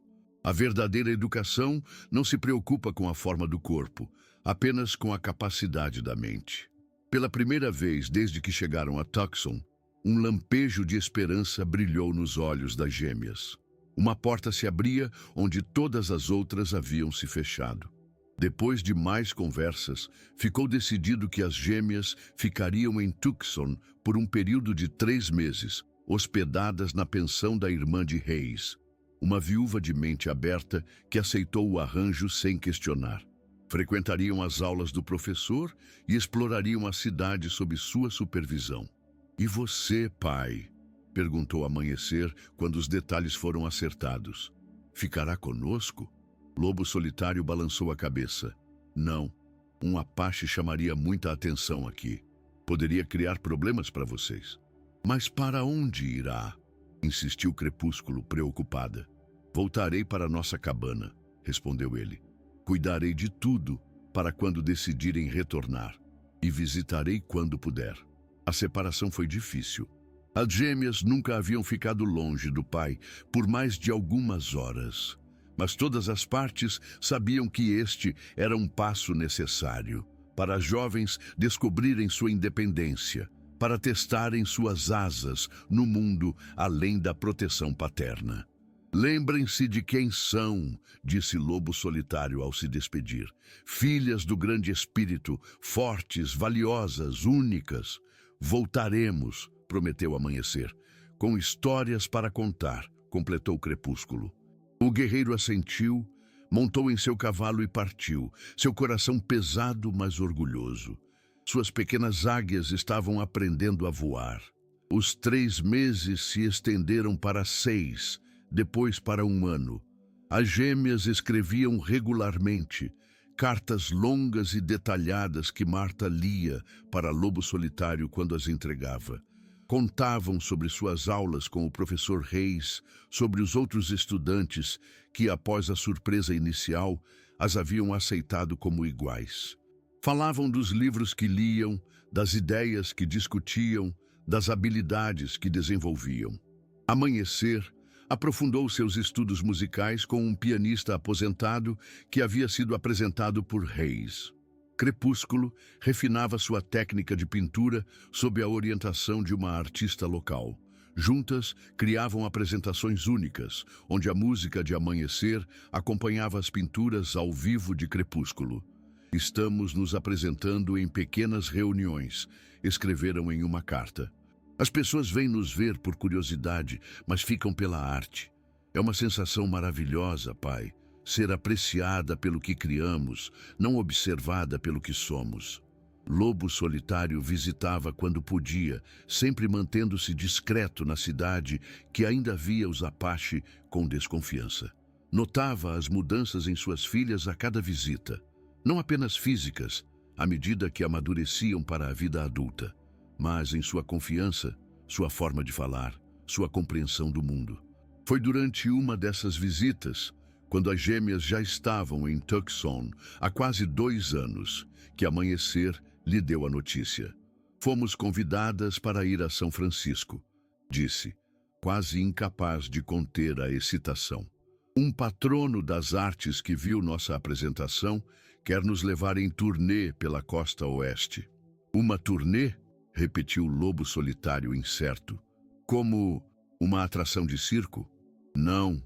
A verdadeira educação não se preocupa com a forma do corpo, apenas com a capacidade da mente. Pela primeira vez desde que chegaram a Tucson, um lampejo de esperança brilhou nos olhos das gêmeas. Uma porta se abria onde todas as outras haviam se fechado. Depois de mais conversas, ficou decidido que as gêmeas ficariam em Tucson por um período de 3 meses, hospedadas na pensão da irmã de Reis, uma viúva de mente aberta que aceitou o arranjo sem questionar. Frequentariam as aulas do professor e explorariam a cidade sob sua supervisão. E você, pai? Perguntou Amanhecer quando os detalhes foram acertados. Ficará conosco? Lobo Solitário balançou a cabeça. Não, um Apache chamaria muita atenção aqui. Poderia criar problemas para vocês. Mas para onde irá? Insistiu Crepúsculo, preocupada. Voltarei para nossa cabana, respondeu ele. Cuidarei de tudo para quando decidirem retornar. E visitarei quando puder. A separação foi difícil. As gêmeas nunca haviam ficado longe do pai por mais de algumas horas. Mas todas as partes sabiam que este era um passo necessário para as jovens descobrirem sua independência, para testarem suas asas no mundo além da proteção paterna. Lembrem-se de quem são, disse Lobo Solitário ao se despedir. Filhas do grande espírito, fortes, valiosas, únicas. Voltaremos, prometeu Amanhecer, com histórias para contar, completou Crepúsculo. O guerreiro assentiu, montou em seu cavalo e partiu, seu coração pesado, mas orgulhoso. Suas pequenas águias estavam aprendendo a voar. Os 3 meses se estenderam para 6, depois para 1 ano. As gêmeas escreviam regularmente, cartas longas e detalhadas que Marta lia para Lobo Solitário quando as entregava. Contavam sobre suas aulas com o professor Reis, sobre os outros estudantes que, após a surpresa inicial, as haviam aceitado como iguais. Falavam dos livros que liam, das ideias que discutiam, das habilidades que desenvolviam. Amanhecer aprofundou seus estudos musicais com um pianista aposentado que havia sido apresentado por Reis. Crepúsculo refinava sua técnica de pintura sob a orientação de uma artista local. Juntas, criavam apresentações únicas, onde a música de Amanhecer acompanhava as pinturas ao vivo de Crepúsculo. Estamos nos apresentando em pequenas reuniões, escreveram em uma carta. As pessoas vêm nos ver por curiosidade, mas ficam pela arte. É uma sensação maravilhosa, pai. Ser apreciada pelo que criamos, não observada pelo que somos. Lobo Solitário visitava quando podia, sempre mantendo-se discreto na cidade que ainda via os Apache com desconfiança. Notava as mudanças em suas filhas a cada visita, não apenas físicas, à medida que amadureciam para a vida adulta, mas em sua confiança, sua forma de falar, sua compreensão do mundo. Foi durante uma dessas visitas, quando as gêmeas já estavam em Tucson há quase 2 anos, que Amanhecer lhe deu a notícia. Fomos convidadas para ir a São Francisco, disse, quase incapaz de conter a excitação. Um patrono das artes que viu nossa apresentação quer nos levar em turnê pela costa oeste. Uma turnê? Repetiu o Lobo Solitário incerto. Como uma atração de circo? Não.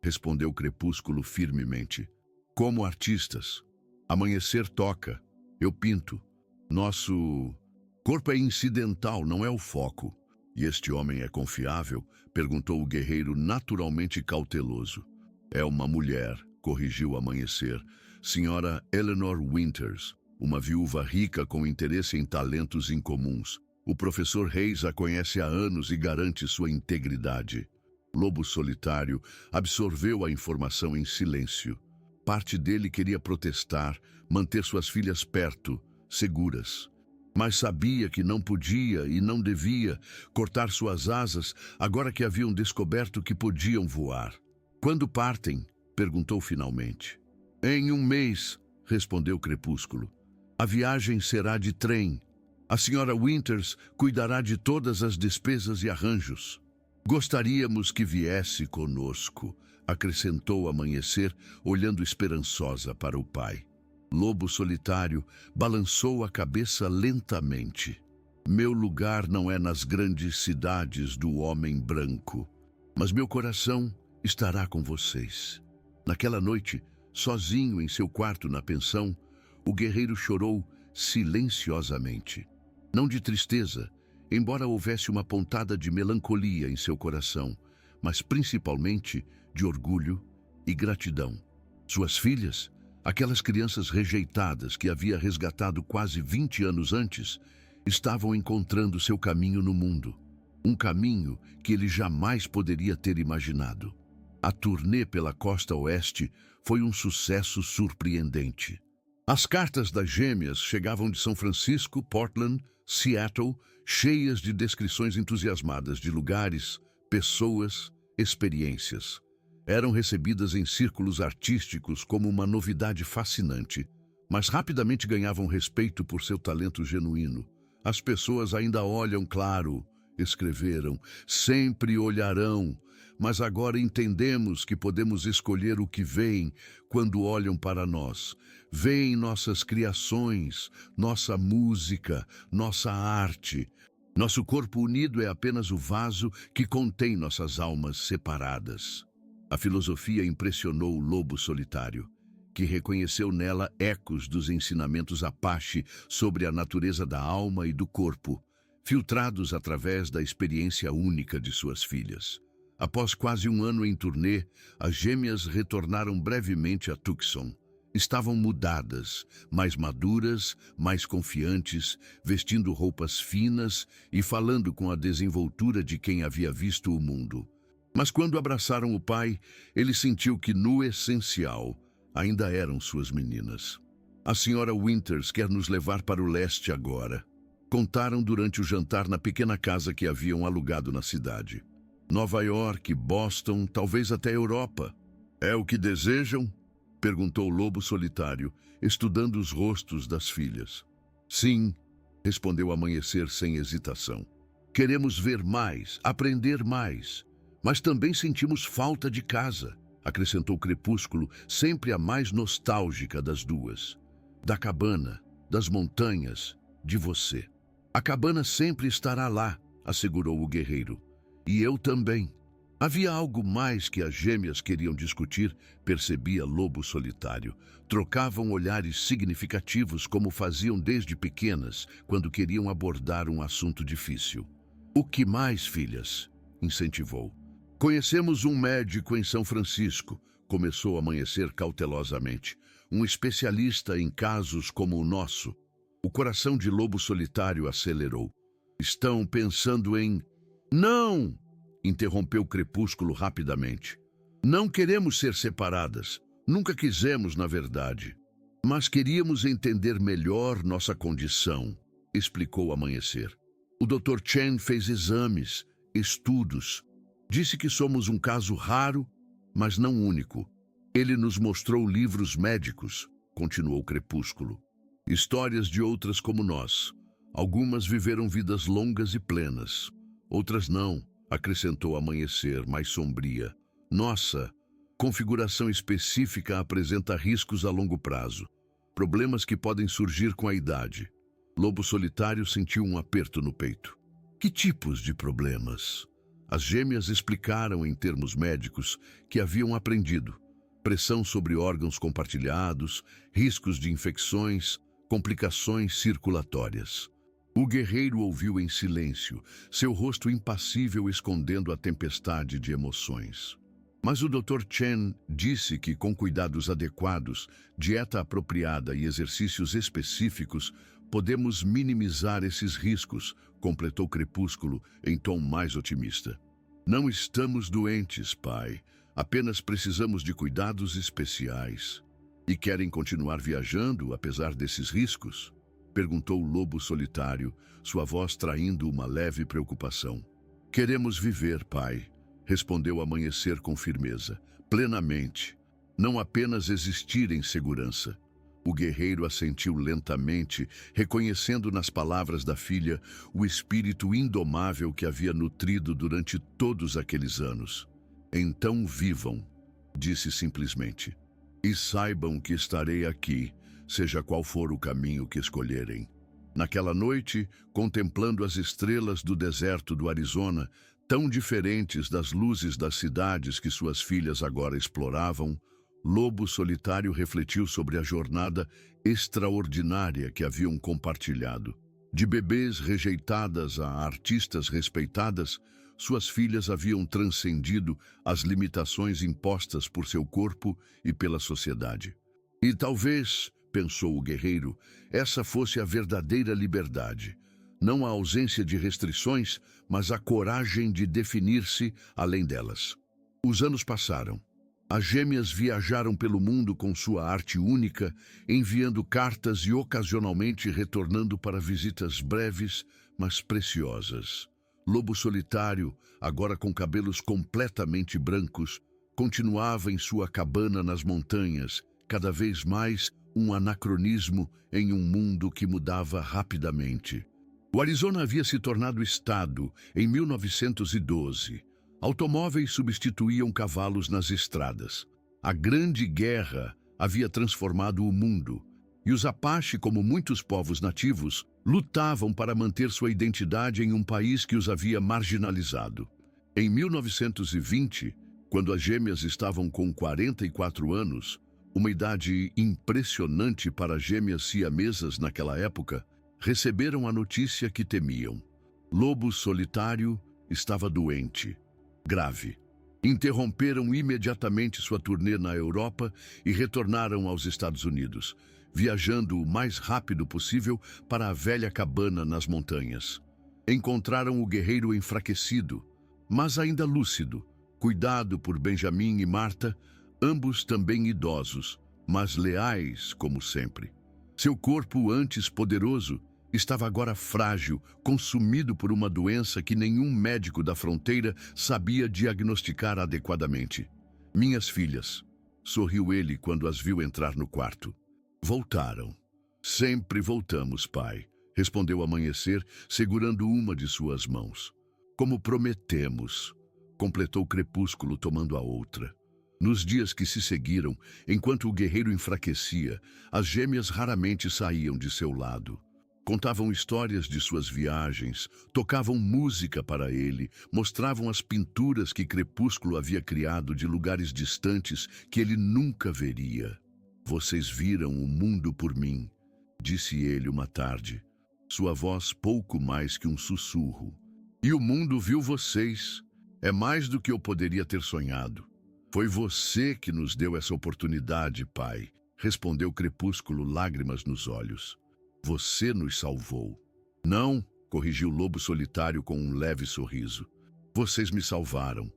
respondeu o Crepúsculo firmemente. Como artistas. Amanhecer toca, eu pinto. Nosso corpo é incidental, não é o foco. E este homem é confiável? Perguntou o guerreiro naturalmente cauteloso. É uma mulher, corrigiu o Amanhecer. Senhora Eleanor Winters, uma viúva rica com interesse em talentos incomuns. O professor Reis a conhece há anos e garante sua integridade. Lobo Solitário absorveu a informação em silêncio. Parte dele queria protestar, manter suas filhas perto, seguras. Mas sabia que não podia e não devia cortar suas asas agora que haviam descoberto que podiam voar. Quando partem? Perguntou finalmente. Em um mês, respondeu Crepúsculo. A viagem será de trem. A senhora Winters cuidará de todas as despesas e arranjos. Gostaríamos que viesse conosco, acrescentou Amanhecer, olhando esperançosa para o pai. Lobo Solitário balançou a cabeça lentamente. Meu lugar não é nas grandes cidades do homem branco, mas meu coração estará com vocês. Naquela noite, sozinho em seu quarto na pensão, o guerreiro chorou silenciosamente. Não de tristeza, embora houvesse uma pontada de melancolia em seu coração, mas principalmente de orgulho e gratidão. Suas filhas, aquelas crianças rejeitadas que havia resgatado quase 20 anos antes, estavam encontrando seu caminho no mundo. Um caminho que ele jamais poderia ter imaginado. A turnê pela costa oeste foi um sucesso surpreendente. As cartas das gêmeas chegavam de São Francisco, Portland, Seattle, cheias de descrições entusiasmadas de lugares, pessoas, experiências. Eram recebidas em círculos artísticos como uma novidade fascinante, mas rapidamente ganhavam respeito por seu talento genuíno. As pessoas ainda olham, claro, escreveram, sempre olharão, mas agora entendemos que podemos escolher o que veem quando olham para nós. Veem nossas criações, nossa música, nossa arte. Nosso corpo unido é apenas o vaso que contém nossas almas separadas. A filosofia impressionou o Lobo Solitário, que reconheceu nela ecos dos ensinamentos Apache sobre a natureza da alma e do corpo, filtrados através da experiência única de suas filhas. Após quase um ano em turnê, as gêmeas retornaram brevemente a Tucson. Estavam mudadas, mais maduras, mais confiantes, vestindo roupas finas e falando com a desenvoltura de quem havia visto o mundo. Mas quando abraçaram o pai, ele sentiu que, no essencial, ainda eram suas meninas. A senhora Winters quer nos levar para o leste agora. Contaram durante o jantar na pequena casa que haviam alugado na cidade. Nova York, Boston, talvez até Europa. É o que desejam? Perguntou o Lobo Solitário, estudando os rostos das filhas. Sim, respondeu Amanhecer sem hesitação. Queremos ver mais, aprender mais. Mas também sentimos falta de casa, acrescentou Crepúsculo, sempre a mais nostálgica das duas. Da cabana, das montanhas, de você. A cabana sempre estará lá, assegurou o guerreiro. E eu também. Havia algo mais que as gêmeas queriam discutir, percebia Lobo Solitário. Trocavam olhares significativos como faziam desde pequenas, quando queriam abordar um assunto difícil. O que mais, filhas? Incentivou. Conhecemos um médico em São Francisco, começou a Amanhecer cautelosamente. Um especialista em casos como o nosso. O coração de Lobo Solitário acelerou. Estão pensando em... Não! Interrompeu Crepúsculo rapidamente. Não queremos ser separadas. Nunca quisemos, na verdade. Mas queríamos entender melhor nossa condição, explicou Amanhecer. O Dr. Chen fez exames, estudos. Disse que somos um caso raro, mas não único. Ele nos mostrou livros médicos, continuou Crepúsculo. Histórias de outras como nós. Algumas viveram vidas longas e plenas. Outras não, acrescentou Amanhecer, mais sombria. Nossa configuração específica apresenta riscos a longo prazo. Problemas que podem surgir com a idade. Lobo Solitário sentiu um aperto no peito. Que tipos de problemas? As gêmeas explicaram em termos médicos que haviam aprendido: pressão sobre órgãos compartilhados, riscos de infecções, complicações circulatórias. O guerreiro ouviu em silêncio, seu rosto impassível escondendo a tempestade de emoções. Mas o Dr. Chen disse que, com cuidados adequados, dieta apropriada e exercícios específicos, podemos minimizar esses riscos, completou Crepúsculo em tom mais otimista. Não estamos doentes, pai. Apenas precisamos de cuidados especiais. E querem continuar viajando, apesar desses riscos? Perguntou o lobo solitário, sua voz traindo uma leve preocupação. Queremos viver, pai, respondeu Amanhecer com firmeza, plenamente. Não apenas existir em segurança. O guerreiro assentiu lentamente, reconhecendo nas palavras da filha o espírito indomável que havia nutrido durante todos aqueles anos. Então vivam, disse simplesmente, e saibam que estarei aqui, seja qual for o caminho que escolherem. Naquela noite, contemplando as estrelas do deserto do Arizona, tão diferentes das luzes das cidades que suas filhas agora exploravam, Lobo Solitário refletiu sobre a jornada extraordinária que haviam compartilhado. De bebês rejeitadas a artistas respeitadas, suas filhas haviam transcendido as limitações impostas por seu corpo e pela sociedade. E talvez, pensou o guerreiro, essa fosse a verdadeira liberdade. Não a ausência de restrições, mas a coragem de definir-se além delas. Os anos passaram. As gêmeas viajaram pelo mundo com sua arte única, enviando cartas e ocasionalmente retornando para visitas breves, mas preciosas. Lobo Solitário, agora com cabelos completamente brancos, continuava em sua cabana nas montanhas, cada vez mais um anacronismo em um mundo que mudava rapidamente. O Arizona havia se tornado estado em 1912. Automóveis substituíam cavalos nas estradas. A Grande Guerra havia transformado o mundo, e os Apache, como muitos povos nativos, lutavam para manter sua identidade em um país que os havia marginalizado. Em 1920, quando as gêmeas estavam com 44 anos, uma idade impressionante para gêmeas siamesas naquela época, receberam a notícia que temiam. Lobo Solitário estava doente. Grave. Interromperam imediatamente sua turnê na Europa e retornaram aos Estados Unidos, viajando o mais rápido possível para a velha cabana nas montanhas. Encontraram o guerreiro enfraquecido, mas ainda lúcido, cuidado por Benjamin e Marta, ambos também idosos, mas leais como sempre. Seu corpo, antes poderoso, estava agora frágil, consumido por uma doença que nenhum médico da fronteira sabia diagnosticar adequadamente. Minhas filhas, sorriu ele quando as viu entrar no quarto. Voltaram. Sempre voltamos, pai, respondeu Amanhecer, segurando uma de suas mãos. Como prometemos, completou Crepúsculo tomando a outra. Nos dias que se seguiram, enquanto o guerreiro enfraquecia, as gêmeas raramente saíam de seu lado. Contavam histórias de suas viagens, tocavam música para ele, mostravam as pinturas que Crepúsculo havia criado de lugares distantes que ele nunca veria. Vocês viram o mundo por mim, disse ele uma tarde, sua voz pouco mais que um sussurro. E o mundo viu vocês. É mais do que eu poderia ter sonhado. Foi você que nos deu essa oportunidade, pai, respondeu Crepúsculo, lágrimas nos olhos. Você nos salvou. Não, corrigiu o Lobo Solitário com um leve sorriso. Vocês me salvaram.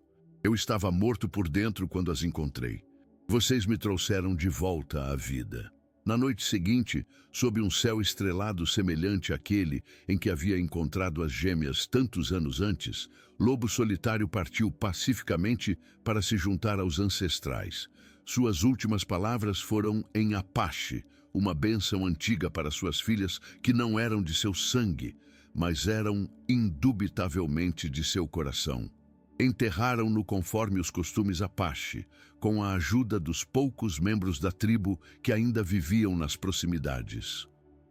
Eu estava morto por dentro quando as encontrei. Vocês me trouxeram de volta à vida. Na noite seguinte, sob um céu estrelado semelhante àquele em que havia encontrado as gêmeas tantos anos antes, Lobo Solitário partiu pacificamente para se juntar aos ancestrais. Suas últimas palavras foram em Apache, uma bênção antiga para suas filhas que não eram de seu sangue, mas eram indubitavelmente de seu coração. Enterraram-no conforme os costumes Apache, com a ajuda dos poucos membros da tribo que ainda viviam nas proximidades.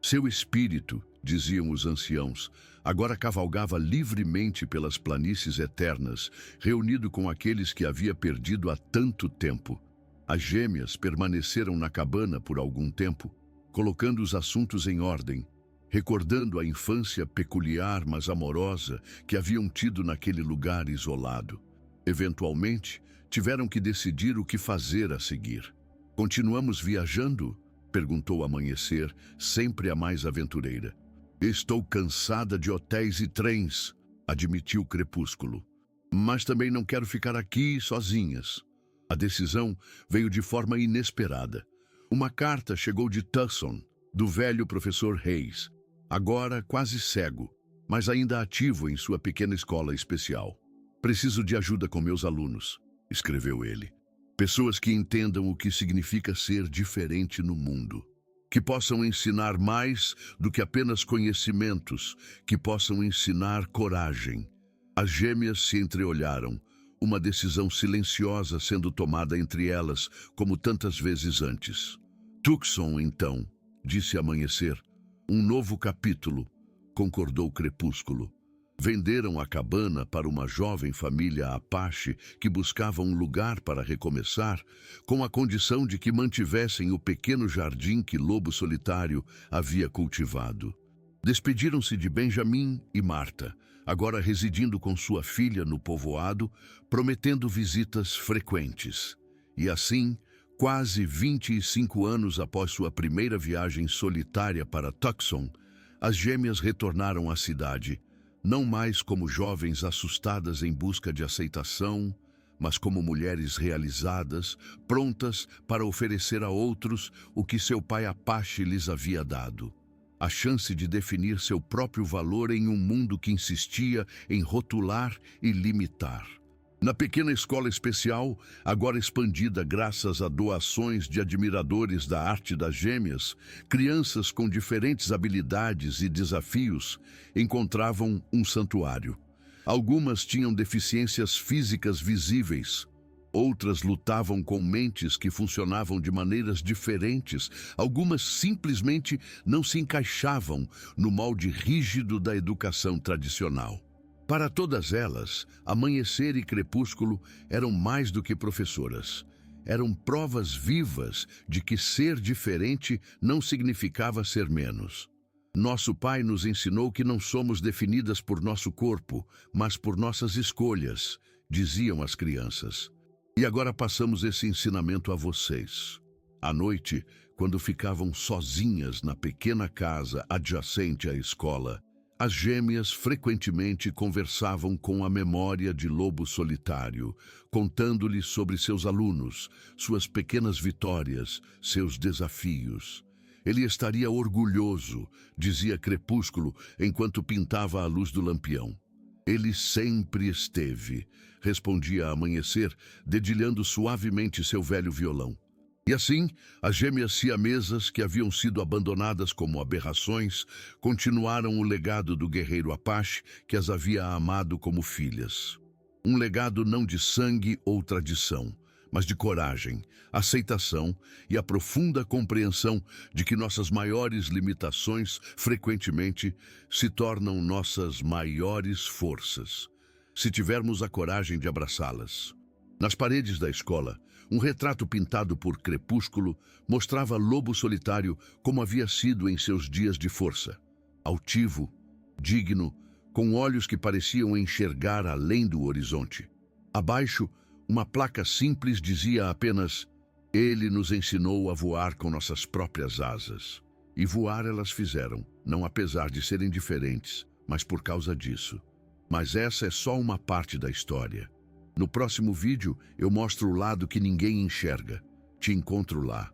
Seu espírito, diziam os anciãos, agora cavalgava livremente pelas planícies eternas, reunido com aqueles que havia perdido há tanto tempo. As gêmeas permaneceram na cabana por algum tempo, colocando os assuntos em ordem, recordando a infância peculiar, mas amorosa, que haviam tido naquele lugar isolado. Eventualmente, tiveram que decidir o que fazer a seguir. "Continuamos viajando?" perguntou Amanhecer, sempre a mais aventureira. "Estou cansada de hotéis e trens", admitiu Crepúsculo. "Mas também não quero ficar aqui sozinhas." A decisão veio de forma inesperada. Uma carta chegou de Tucson, do velho professor Hayes, agora quase cego, mas ainda ativo em sua pequena escola especial. "Preciso de ajuda com meus alunos", escreveu ele. "Pessoas que entendam o que significa ser diferente no mundo. Que possam ensinar mais do que apenas conhecimentos, que possam ensinar coragem." As gêmeas se entreolharam, uma decisão silenciosa sendo tomada entre elas, como tantas vezes antes. "Tucson, então", disse Amanhecer. "Um novo capítulo", concordou Crepúsculo. Venderam a cabana para uma jovem família Apache que buscava um lugar para recomeçar, com a condição de que mantivessem o pequeno jardim que Lobo Solitário havia cultivado. Despediram-se de Benjamin e Marta, agora residindo com sua filha no povoado, prometendo visitas frequentes. E assim, quase 25 anos após sua primeira viagem solitária para Tucson, as gêmeas retornaram à cidade, não mais como jovens assustadas em busca de aceitação, mas como mulheres realizadas, prontas para oferecer a outros o que seu pai Apache lhes havia dado. A chance de definir seu próprio valor em um mundo que insistia em rotular e limitar. Na pequena escola especial, agora expandida graças a doações de admiradores da arte das gêmeas, crianças com diferentes habilidades e desafios encontravam um santuário. Algumas tinham deficiências físicas visíveis, outras lutavam com mentes que funcionavam de maneiras diferentes, algumas simplesmente não se encaixavam no molde rígido da educação tradicional. Para todas elas, Amanhecer e Crepúsculo eram mais do que professoras. Eram provas vivas de que ser diferente não significava ser menos. "Nosso pai nos ensinou que não somos definidas por nosso corpo, mas por nossas escolhas", diziam as crianças. "E agora passamos esse ensinamento a vocês." À noite, quando ficavam sozinhas na pequena casa adjacente à escola, as gêmeas frequentemente conversavam com a memória de Lobo Solitário, contando-lhe sobre seus alunos, suas pequenas vitórias, seus desafios. "Ele estaria orgulhoso", dizia Crepúsculo enquanto pintava a luz do lampião. "Ele sempre esteve", respondia Amanhecer, dedilhando suavemente seu velho violão. E assim, as gêmeas siamesas, que haviam sido abandonadas como aberrações, continuaram o legado do guerreiro Apache que as havia amado como filhas. Um legado não de sangue ou tradição, mas de coragem, aceitação e a profunda compreensão de que nossas maiores limitações, frequentemente, se tornam nossas maiores forças, se tivermos a coragem de abraçá-las. Nas paredes da escola, um retrato pintado por Crepúsculo mostrava Lobo Solitário como havia sido em seus dias de força. Altivo, digno, com olhos que pareciam enxergar além do horizonte. Abaixo, uma placa simples dizia apenas: "Ele nos ensinou a voar com nossas próprias asas." E voar elas fizeram, não apesar de serem diferentes, mas por causa disso. Mas essa é só uma parte da história. No próximo vídeo, eu mostro o lado que ninguém enxerga. Te encontro lá.